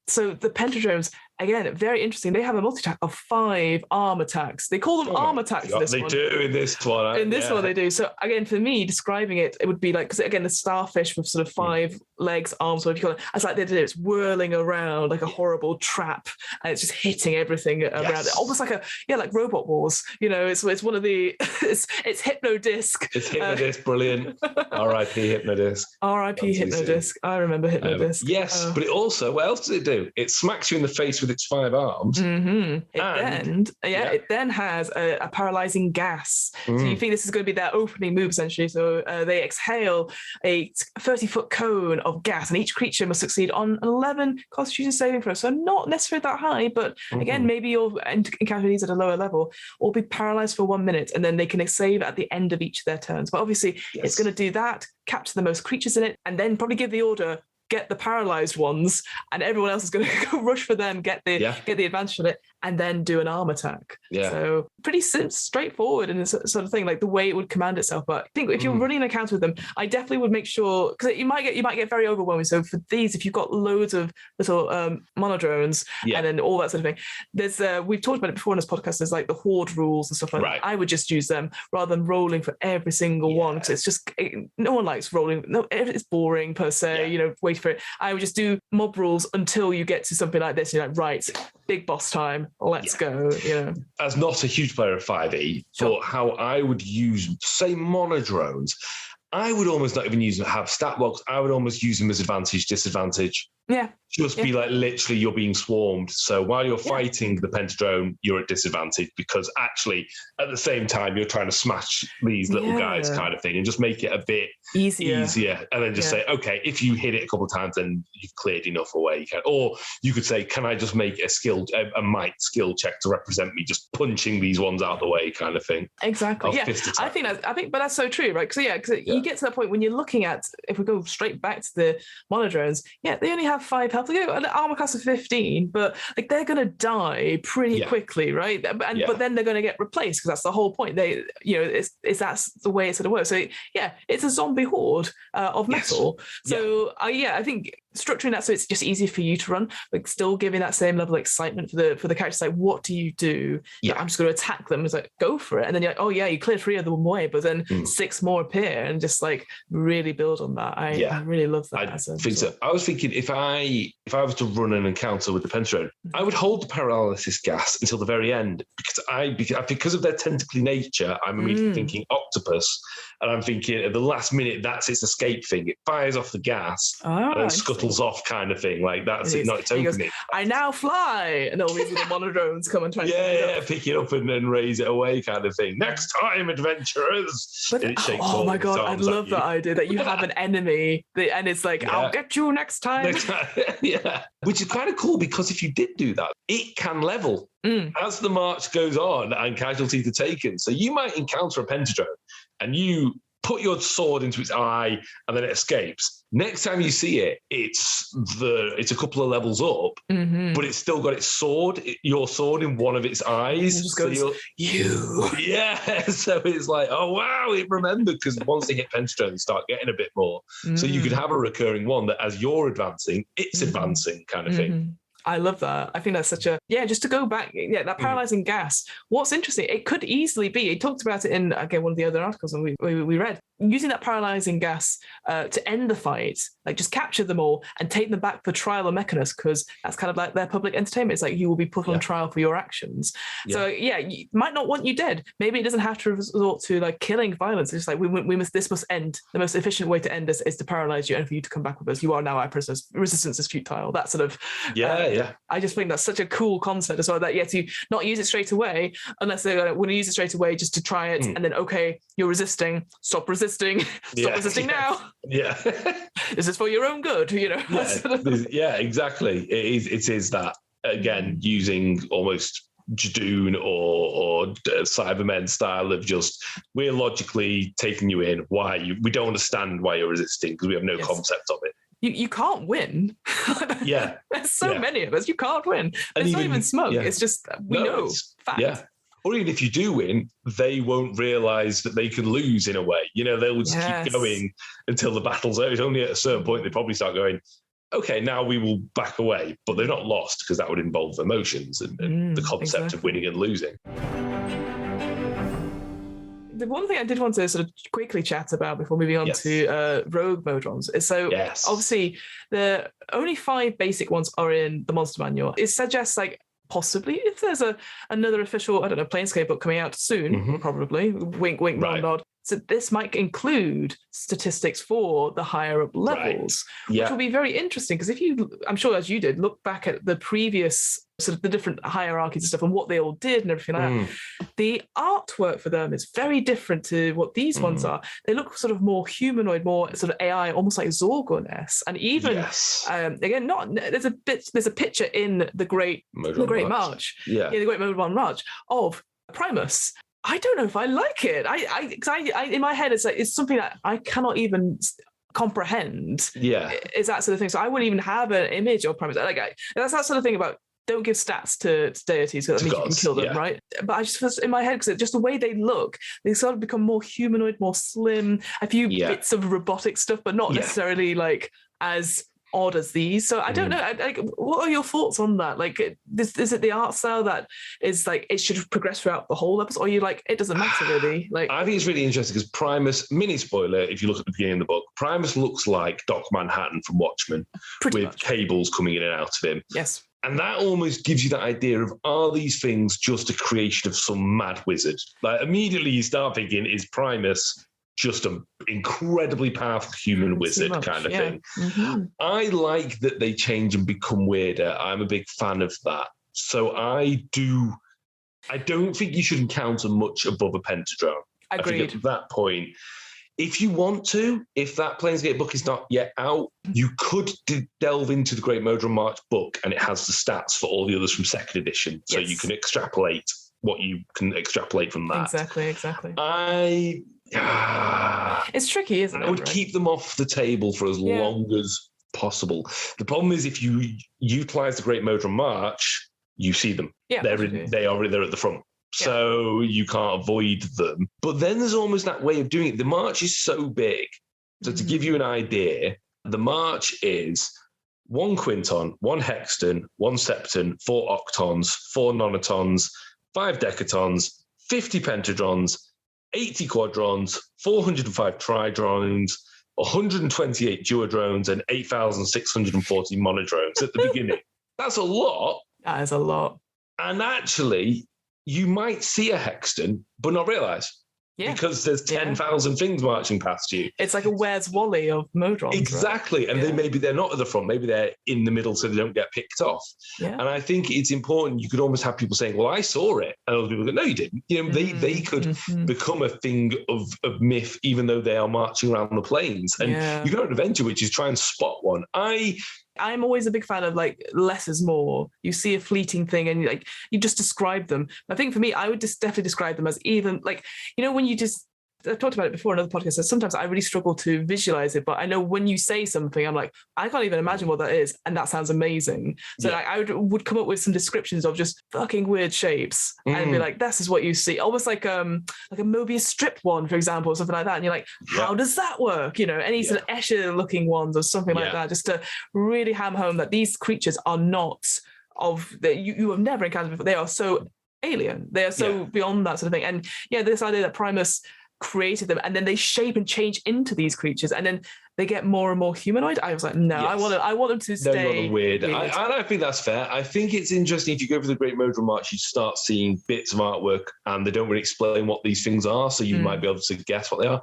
So the pentadromes, again, very interesting. They have a multi-attack of 5 arm attacks. They call them arm attacks in this one. They do in this one. In this one, they do. So again, for me, describing it, it would be like, because again, the starfish with sort of 5 legs, arms, whatever you call it, it's like it's whirling around like a horrible trap, and it's just hitting everything around it. Almost like like Robot Wars. You know, it's one of the, it's Hypnodisc. It's Hypnodisc, brilliant. R.I.P. Hypnodisc. R.I.P. Hypnodisc. I remember Hypnodisc. Yes, but it also, what else does it do? It smacks you in the face with its 5 arms. Mm-hmm. It then has a paralyzing gas. So you think this is going to be their opening move, essentially. So they exhale a 30-foot cone of gas, and each creature must succeed on an 11 Constitution saving throw. So not necessarily that high, but again, maybe you'll encounter these at a lower level, or be paralyzed for 1 minute, and then they can save at the end of each of their turns. But obviously, it's going to do that, capture the most creatures in it, and then probably give the order, get the paralyzed ones, and everyone else is going to go rush for them, get the advantage on it, and then do an arm attack. Yeah. So pretty straightforward in this sort of thing, like the way it would command itself. But I think if you're running an account with them, I definitely would make sure, because you might get very overwhelming. So for these, if you've got loads of little monodrones and then all that sort of thing, there's we've talked about it before in this podcast. There's like the horde rules and stuff like that. I would just use them rather than rolling for every single one, because it's just no one likes rolling. No, it's boring per se. You know, wait for it. I would just do mob rules until you get to something like this. You're like, right, big boss time, let's go. You know, as not a huge player of 5e, but how I would use, say, monodrones, I would almost not even use them, have stat blocks. I would almost use them as advantage, disadvantage. Yeah. Just be like, literally, you're being swarmed. So while you're fighting the pentadrone, you're at disadvantage, because actually, at the same time, you're trying to smash these little guys kind of thing, and just make it a bit easier. And then just say, okay, if you hit it a couple of times, then you've cleared enough away. Or you could say, can I just make a might skill check to represent me just punching these ones out of the way kind of thing. Exactly. I think, but that's so true, right? Because you get to that point when you're looking at, if we go straight back to the monodrones, they only have 5 health. They go an armor class of 15, but like they're going to die pretty quickly, right? But then they're going to get replaced, because that's the whole point. They, that's the way it sort of works. So it's a zombie horde of metal. So I think structuring that so it's just easier for you to run, but still giving that same level of excitement for the characters. Like, what do you do? I'm just going to attack them. It's like, go for it. And then you're like, oh yeah, you cleared 3 of them away, but then 6 more appear, and just like really build on that. I really love that. I think so. I was thinking if I was to run an encounter with the pentadrone, I would hold the paralysis gas until the very end, because of their tentacly nature. I'm immediately thinking octopus, and I'm thinking at the last minute, that's its escape thing. It fires off the gas and then scuttles off kind of thing. Like, that's it. Not its opening. I now fly, and all these little monodrones come and try to pick it up and then raise it away kind of thing. Next time, adventurers. Oh my God, I love that idea that you have an enemy and it's like, I'll get you next time. Which is kind of cool, because if you did do that, it can level as the march goes on and casualties are taken. So you might encounter a pentadrone and you put your sword into its eye and then it escapes. Next time you see it, it's a couple of levels up, but it's still got your sword in one of its eyes. So so it's like, oh wow, it remembered, because once they hit pentadrone, they start getting a bit more. So you could have a recurring one that as you're advancing, it's advancing kind of thing. I love that. I think that's such a, just to go back, that paralyzing gas. What's interesting, it could easily be, he talked about it in, again, one of the other articles we read, using that paralyzing gas to end the fight, like just capture them all and take them back for trial or Mechanus, because that's kind of like their public entertainment. It's like you will be put on trial for your actions. So you might not want you dead. Maybe it doesn't have to resort to like killing violence. It's just like this must end. The most efficient way to end this is to paralyze you and for you to come back with us. You are now our prisoners. Resistance is futile. That sort of I just think that's such a cool concept as well, that to not use it straight away unless they're going to use it straight away, just to try it and then, okay, you're resisting, stop resisting now. This is for your own good, exactly. It is that, again, using almost Jadoon or Cybermen style of just, we're logically taking you in. We don't understand why you're resisting because we have no concept of it. You can't win. There's so many of us. You can't win. It's not even smug. It's just, we know. Fact. Yeah. Or even if you do win, they won't realise that they can lose in a way. They'll just keep going until the battle's over. It's only at a certain point they probably start going, okay, now we will back away. But they're not lost, because that would involve emotions and the concept of winning and losing. The one thing I did want to sort of quickly chat about before moving on to Rogue Modrons is, obviously the only 5 basic ones are in the Monster Manual. It suggests like possibly if there's another official, I don't know, Planescape book coming out soon, probably, wink, wink, nod, nod. So this might include statistics for the higher up levels, which will be very interesting, because if you, I'm sure as you did, look back at the previous sort of the different hierarchies and stuff and what they all did and everything like that, the artwork for them is very different to what these ones are. They look sort of more humanoid, more sort of AI, almost like Zorgon-esque. And even again, there's a picture in the Great March, the Great Modron March of Primus. I don't know if I like it. I in my head, it's something that I cannot even comprehend. Is that sort of thing. So I wouldn't even have an image of Primus. That's that sort of thing about, don't give stats to deities, because that means you can kill them, right? But I just, in my head, because just the way they look, they sort of become more humanoid, more slim, a few bits of robotic stuff, but not necessarily like as odd as these. So I don't know. What are your thoughts on that? Like, is it the art style that is like it should progress throughout the whole episode, or are you like, it doesn't matter really? Like, I think it's really interesting because Primus, mini spoiler, if you look at the beginning of the book, Primus looks like Doc Manhattan from Watchmen, with cables coming in and out of him. Yes. And that almost gives you that idea of, are these things just a creation of some mad wizard? Like, immediately you start thinking, is Primus just an incredibly powerful human wizard kind of thing? I like that they change and become weirder. I'm a big fan of that. So I don't think you should encounter much above a pentadrone. Agreed. I think at that point, if you want to, if that Planescape book is not yet out, you could delve into the Great Modron March book, and it has the stats for all the others from second edition. So you can extrapolate what you can extrapolate from that. Exactly. It's tricky, isn't it? I would keep them off the table for as long as possible. The problem is, if you utilize the Great Modron March, you see them. They are at the front. So you can't avoid them. But then there's almost that way of doing it. The march is so big. So to give you an idea, the march is 1 quinton, 1 hexton, 1 septon, 4 octons, 4 nonatons, 5 decatons, 50 pentadrons, 80 quadrons, 405 tridrones, 128 duodrones, and 8,640 monodrones at the beginning. That's a lot. That is a lot. And actually, you might see a hexton, but not realise. Because there's 10,000 things marching past you. It's like a Where's Wally of Modrons. Exactly. Right? And they're not at the front. Maybe they're in the middle so they don't get picked off. And I think it's important. You could almost have people saying, well, I saw it. And other people go, no, you didn't. They could become a thing of myth, even though they are marching around the plains. And you go on an adventure, which is try and spot one. I'm always a big fan of like less is more. You see a fleeting thing and you just describe them. I think for me, I would just definitely describe them as even like, when you just, I've talked about it before in other podcasts, so sometimes I really struggle to visualize it, but I know when you say something, I'm like, I can't even imagine what that is. And that sounds amazing. So I would come up with some descriptions of just fucking weird shapes and be like, this is what you see. Almost like a Mobius strip one, for example, or something like that. And you're like, how does that work? Any sort of Escher looking ones or something like that, just to really hammer home that these creatures are not of that you have never encountered before. They are so alien. They are so beyond that sort of thing. And this idea that Primus created them and then they shape and change into these creatures and then they get more and more humanoid. I was like, no, I want them to stay. No, you want them weird. I don't think that's fair. I think it's interesting if you go for the Great Modron March, you start seeing bits of artwork and they don't really explain what these things are, so you might be able to guess what they are.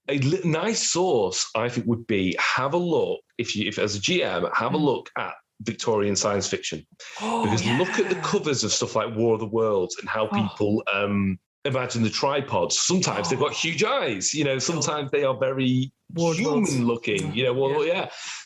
A nice source, I think, would be have a look, if as a GM, have a look at Victorian science fiction. Because look at the covers of stuff like War of the Worlds and how people imagine the tripods. Sometimes they've got huge eyes, sometimes they are very human looking,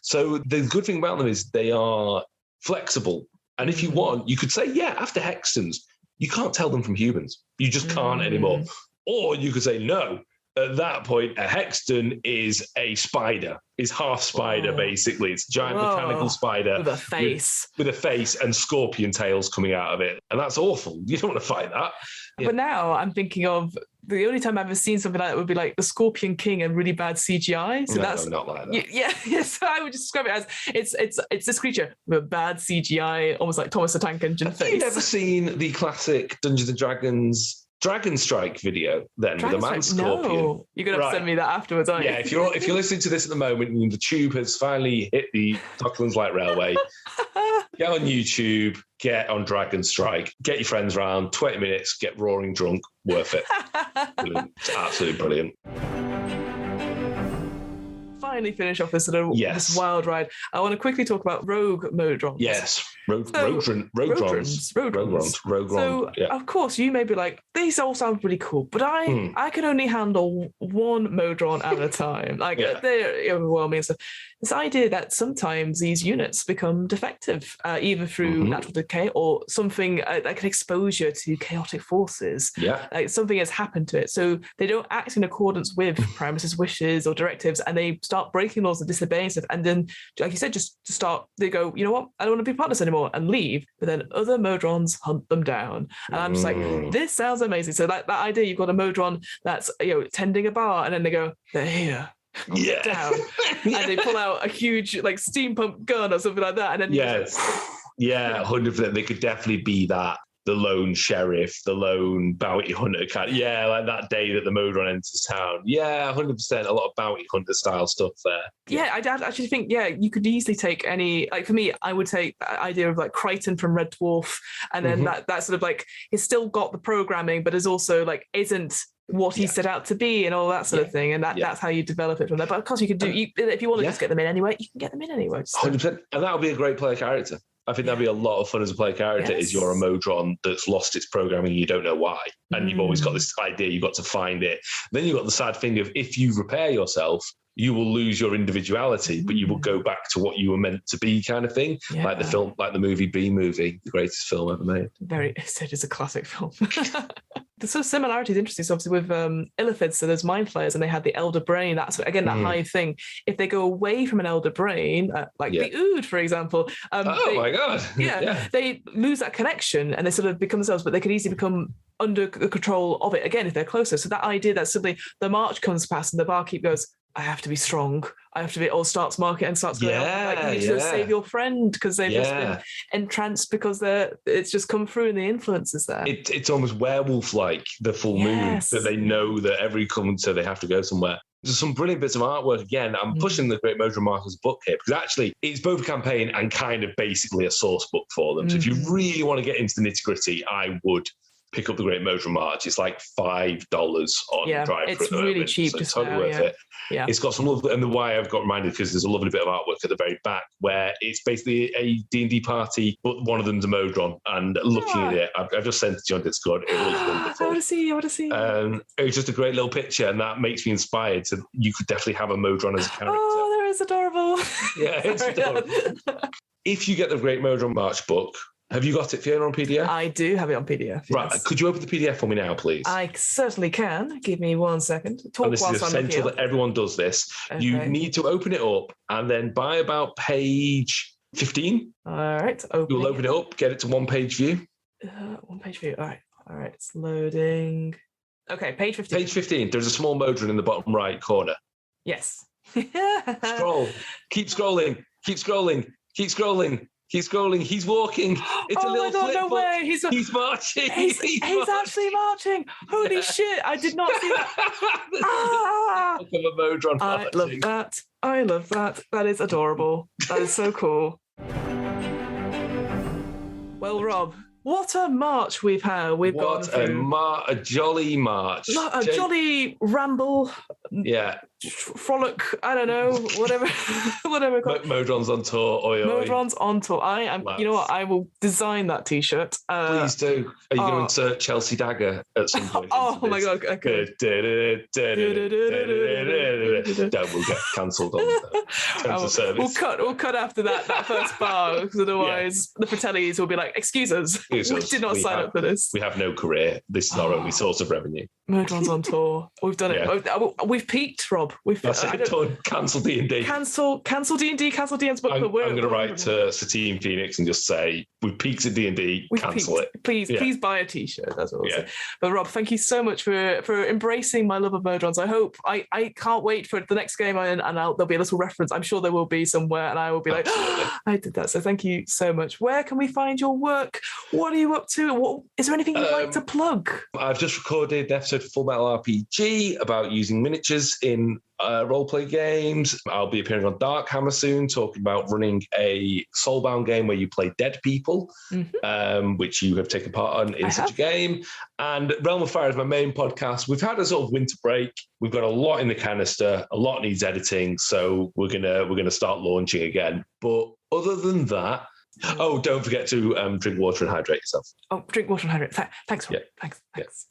So the good thing about them is they are flexible. And if you want, you could say, after Hextons, you can't tell them from humans. You just can't anymore. Or you could say, no, at that point, a Hexton is a spider, is half spider, basically. It's a giant mechanical spider. With a face. With a face and scorpion tails coming out of it. And that's awful. You don't want to fight that. But now I'm thinking of the only time I've ever seen something like that would be like the Scorpion King and really bad CGI. So that's not like that. Yeah. So I would just describe it as it's this creature with bad CGI, almost like Thomas the Tank Engine face. Have you never seen the classic Dungeons and Dragons Dragon Strike video then with a man scorpion? No, you're gonna have to send me that afterwards, aren't you? Yeah, if you're listening to this at the moment and the tube has finally hit the Docklands Light Railway, get on YouTube, get on Dragon Strike, get your friends around, 20 minutes, get roaring drunk, worth it. Brilliant. It's absolutely brilliant. Finally finish off this this wild ride. I want to quickly talk about rogue Modrons. Yes, Roguerons. So, of course, you may be like, these all sound pretty cool, but I can only handle one Modron at a time. They're overwhelming and stuff. This idea that sometimes these units become defective, either through natural decay or something that can expose you to chaotic forces. Yeah. Like something has happened to it. So they don't act in accordance with Primus's wishes or directives, and they start breaking laws and disobeying stuff. And then, like you said, they go, you know what? I don't want to be part of this anymore, and leave. But then other Modrons hunt them down. And I'm just like, this sounds amazing. So that idea, you've got a Modron that's, tending a bar, and then they go, they're here. Down. And they pull out a huge like steam pump gun or something like that. And then 100%. They could definitely be that. The lone sheriff, the lone bounty hunter kind. Like that day that the Modron enters town. 100%. A lot of bounty hunter style stuff there. Yeah, I actually think, you could easily take any, like for me, I would take the idea of like Crichton from Red Dwarf. And then that sort of like, he's still got the programming, but is also like, isn't what he set out to be and all that sort of thing. And that's how you develop it from there. But of course you could do, if you want to just get them in anyway, you can get them in anyway. 100%. And that would be a great player character. I think that'd be a lot of fun as a player character. Is you're a Modron that's lost its programming and you don't know why. And you've always got this idea, you've got to find it. Then you've got the sad thing of if you repair yourself, you will lose your individuality, but you will go back to what you were meant to be kind of thing. Like the film, like the movie B-Movie, the greatest film ever made. It is a classic film. The sort of similarity is interesting. So obviously with Illithids, so there's Mind Flayers and they had the Elder Brain. That's, again, that hive thing. If they go away from an Elder Brain, like the Ood, for example. My God. They lose that connection and they sort of become themselves, but they could easily become under the control of it again if they're closer. So that idea that suddenly the march comes past and the barkeep goes, I have to be strong. I have to be, or starts market and starts going, you need to save your friend because they've just been entranced because it's just come through and the influence is there. It's almost werewolf-like, the full moon, that they know that every coming, so they have to go somewhere. There's some brilliant bits of artwork. Again, I'm pushing the Great Modron Markers book here because actually it's both a campaign and kind of basically a source book for them. So if you really want to get into the nitty-gritty, I would pick up the Great Modron March. It's like $5 on Drive. It's really cheap. So it's totally worth it. Yeah. It's got some lovely, and the why I've got reminded because there's a lovely bit of artwork at the very back where it's basically a D&D party, but one of them's a Modron. And looking at it, I've just sent it to you on Discord. It was wonderful. I want to see. It was just a great little picture, and that makes me inspired. So you could definitely have a Modron as a character. Oh, that is adorable. Yeah, it's adorable. If you get the Great Modron March book, have you got it, Fiona, on PDF? I do have it on PDF. Yes. Right. Could you open the PDF for me now, please? I certainly can. Give me 1 second. And this is essential that everyone does this. Okay. You need to open it up and then by about page 15. All right. You'll open it up, get it to one-page view. One-page view. All right. It's loading. Okay, page 15. Page 15. There's a small Modron in the bottom right corner. Yes. Scroll. Keep scrolling. Keep scrolling. Keep scrolling. Keep scrolling. He's walking. It's a little flip. No way. He's marching. He's actually marching. Holy shit. I did not see that. Of a Modron I love that. I love that. That is adorable. That is so cool. Well, Rob, what a march we've had. What a jolly march. A jolly ramble. Yeah. Frolic, I don't know, whatever. Modrons on tour. Oi, oi. Modrons on tour. I am. You know what? I will design that T-shirt. Please do. Are you going to insert Chelsea Dagger at some point? Oh my god! Okay. That will get cancelled on terms of service. We'll cut after that first bar, because otherwise the Fratellis will be like, "Excuse us, we did not sign up for this. We have no career. This is our only source of revenue." Modrons on tour. We've done it. We've peaked, Rob. Cancel D&D. Cancel D&D. Cancel DM's book. I'm going to write to Team Phoenix and just say, we've peaked at D&D, cancel it. Please buy a T-shirt. That's all. Yeah. But Rob, thank you so much for embracing my love of Modrons. I hope, I can't wait for the next game and there'll be a little reference. I'm sure there will be somewhere and I will be like, I did that. So thank you so much. Where can we find your work? What are you up to? Is there anything you'd like to plug? I've just recorded an episode of Full Metal RPG about using miniatures in role-play games. I'll be appearing on Dark Hammer soon, talking about running a soulbound game where you play dead people, which you have taken part in such a game. And Realm of Fire is my main podcast. We've had a sort of winter break. We've got a lot in the canister. A lot needs editing, so we're gonna start launching again. But other than that, don't forget to drink water and hydrate yourself. Drink water and hydrate. Thanks, Rob. Yeah. Thanks.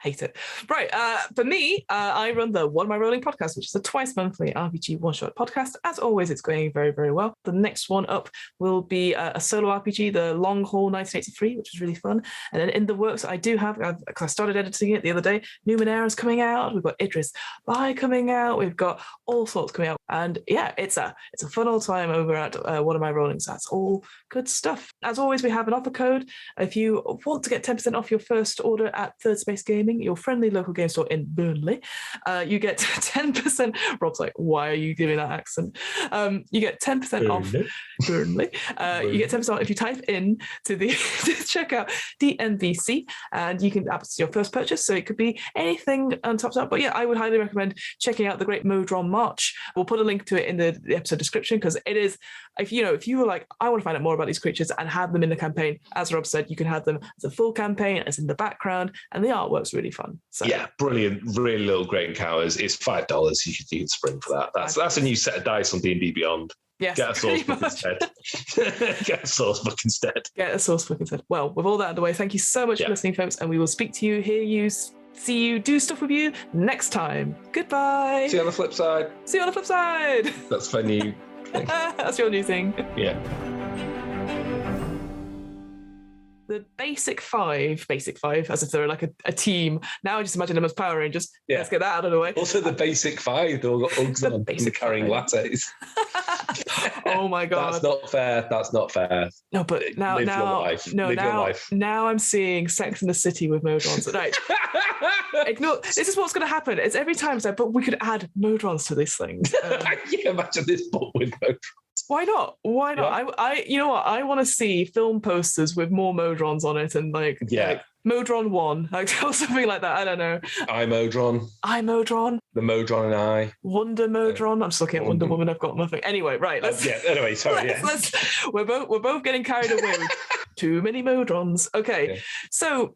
Hate it. Right. For me, I run the What Am I Rolling podcast, which is a twice monthly RPG one-shot podcast. As always, it's going very, very well. The next one up will be a solo RPG, the Long Haul 1983, which is really fun. And then in the works, I do have, because I started editing it the other day, Numenera's coming out. We've got Idris Bai coming out. We've got all sorts coming out. And yeah, it's a fun old time over at What Am I Rolling? So that's all good stuff. As always, we have an offer code. If you want to get 10% off your first order at Third Space Gaming, your friendly local game store in Burnley, you get 10%. Rob's like, why are you giving that accent? You get 10% off Burnley. You get 10% off if you type in to the checkout DNVC, and you can that's your first purchase. So it could be anything on top of that. But yeah, I would highly recommend checking out the Great Modron March. We'll put a link to it in the episode description, because it is, if you were like, I want to find out more about these creatures and have them in the campaign, as Rob said, you can have them as a full campaign, as in the background, and the artwork's really fun. So yeah, brilliant, really little great encounters. It's $5. You can spring for that. That's a new set of dice on D&D Beyond. Yes, get a source book instead. Get a source book instead. Well, with all that out of the way, thank you so much for listening, folks, and we will speak to you, hear you, see you, do stuff with you next time. Goodbye. See you on the flip side. That's my new thing. That's your new thing. Yeah. The basic five, as if they're like a team. Now I just imagine them as Power Rangers. Yeah. Let's get that out of the way. Also the basic five, they all got Uggs on and carrying lattes. Oh my god. That's not fair. No, but now I'm seeing Sex in the City with Modrons. Right. Ignore. This is what's going to happen. It's every time it's like, but we could add Modrons to this thing. Yeah, imagine this book with Modrons. Why not? Yeah. I you know what? I want to see film posters with more Modrons on it, and like Modron 1, like something like that. I don't know. I Modron. The Modron and I. Wonder Modron. I'm just looking at Wonder Woman. I've got nothing. Anyway, right. Anyway, sorry. We're both getting carried away with too many Modrons. Okay, so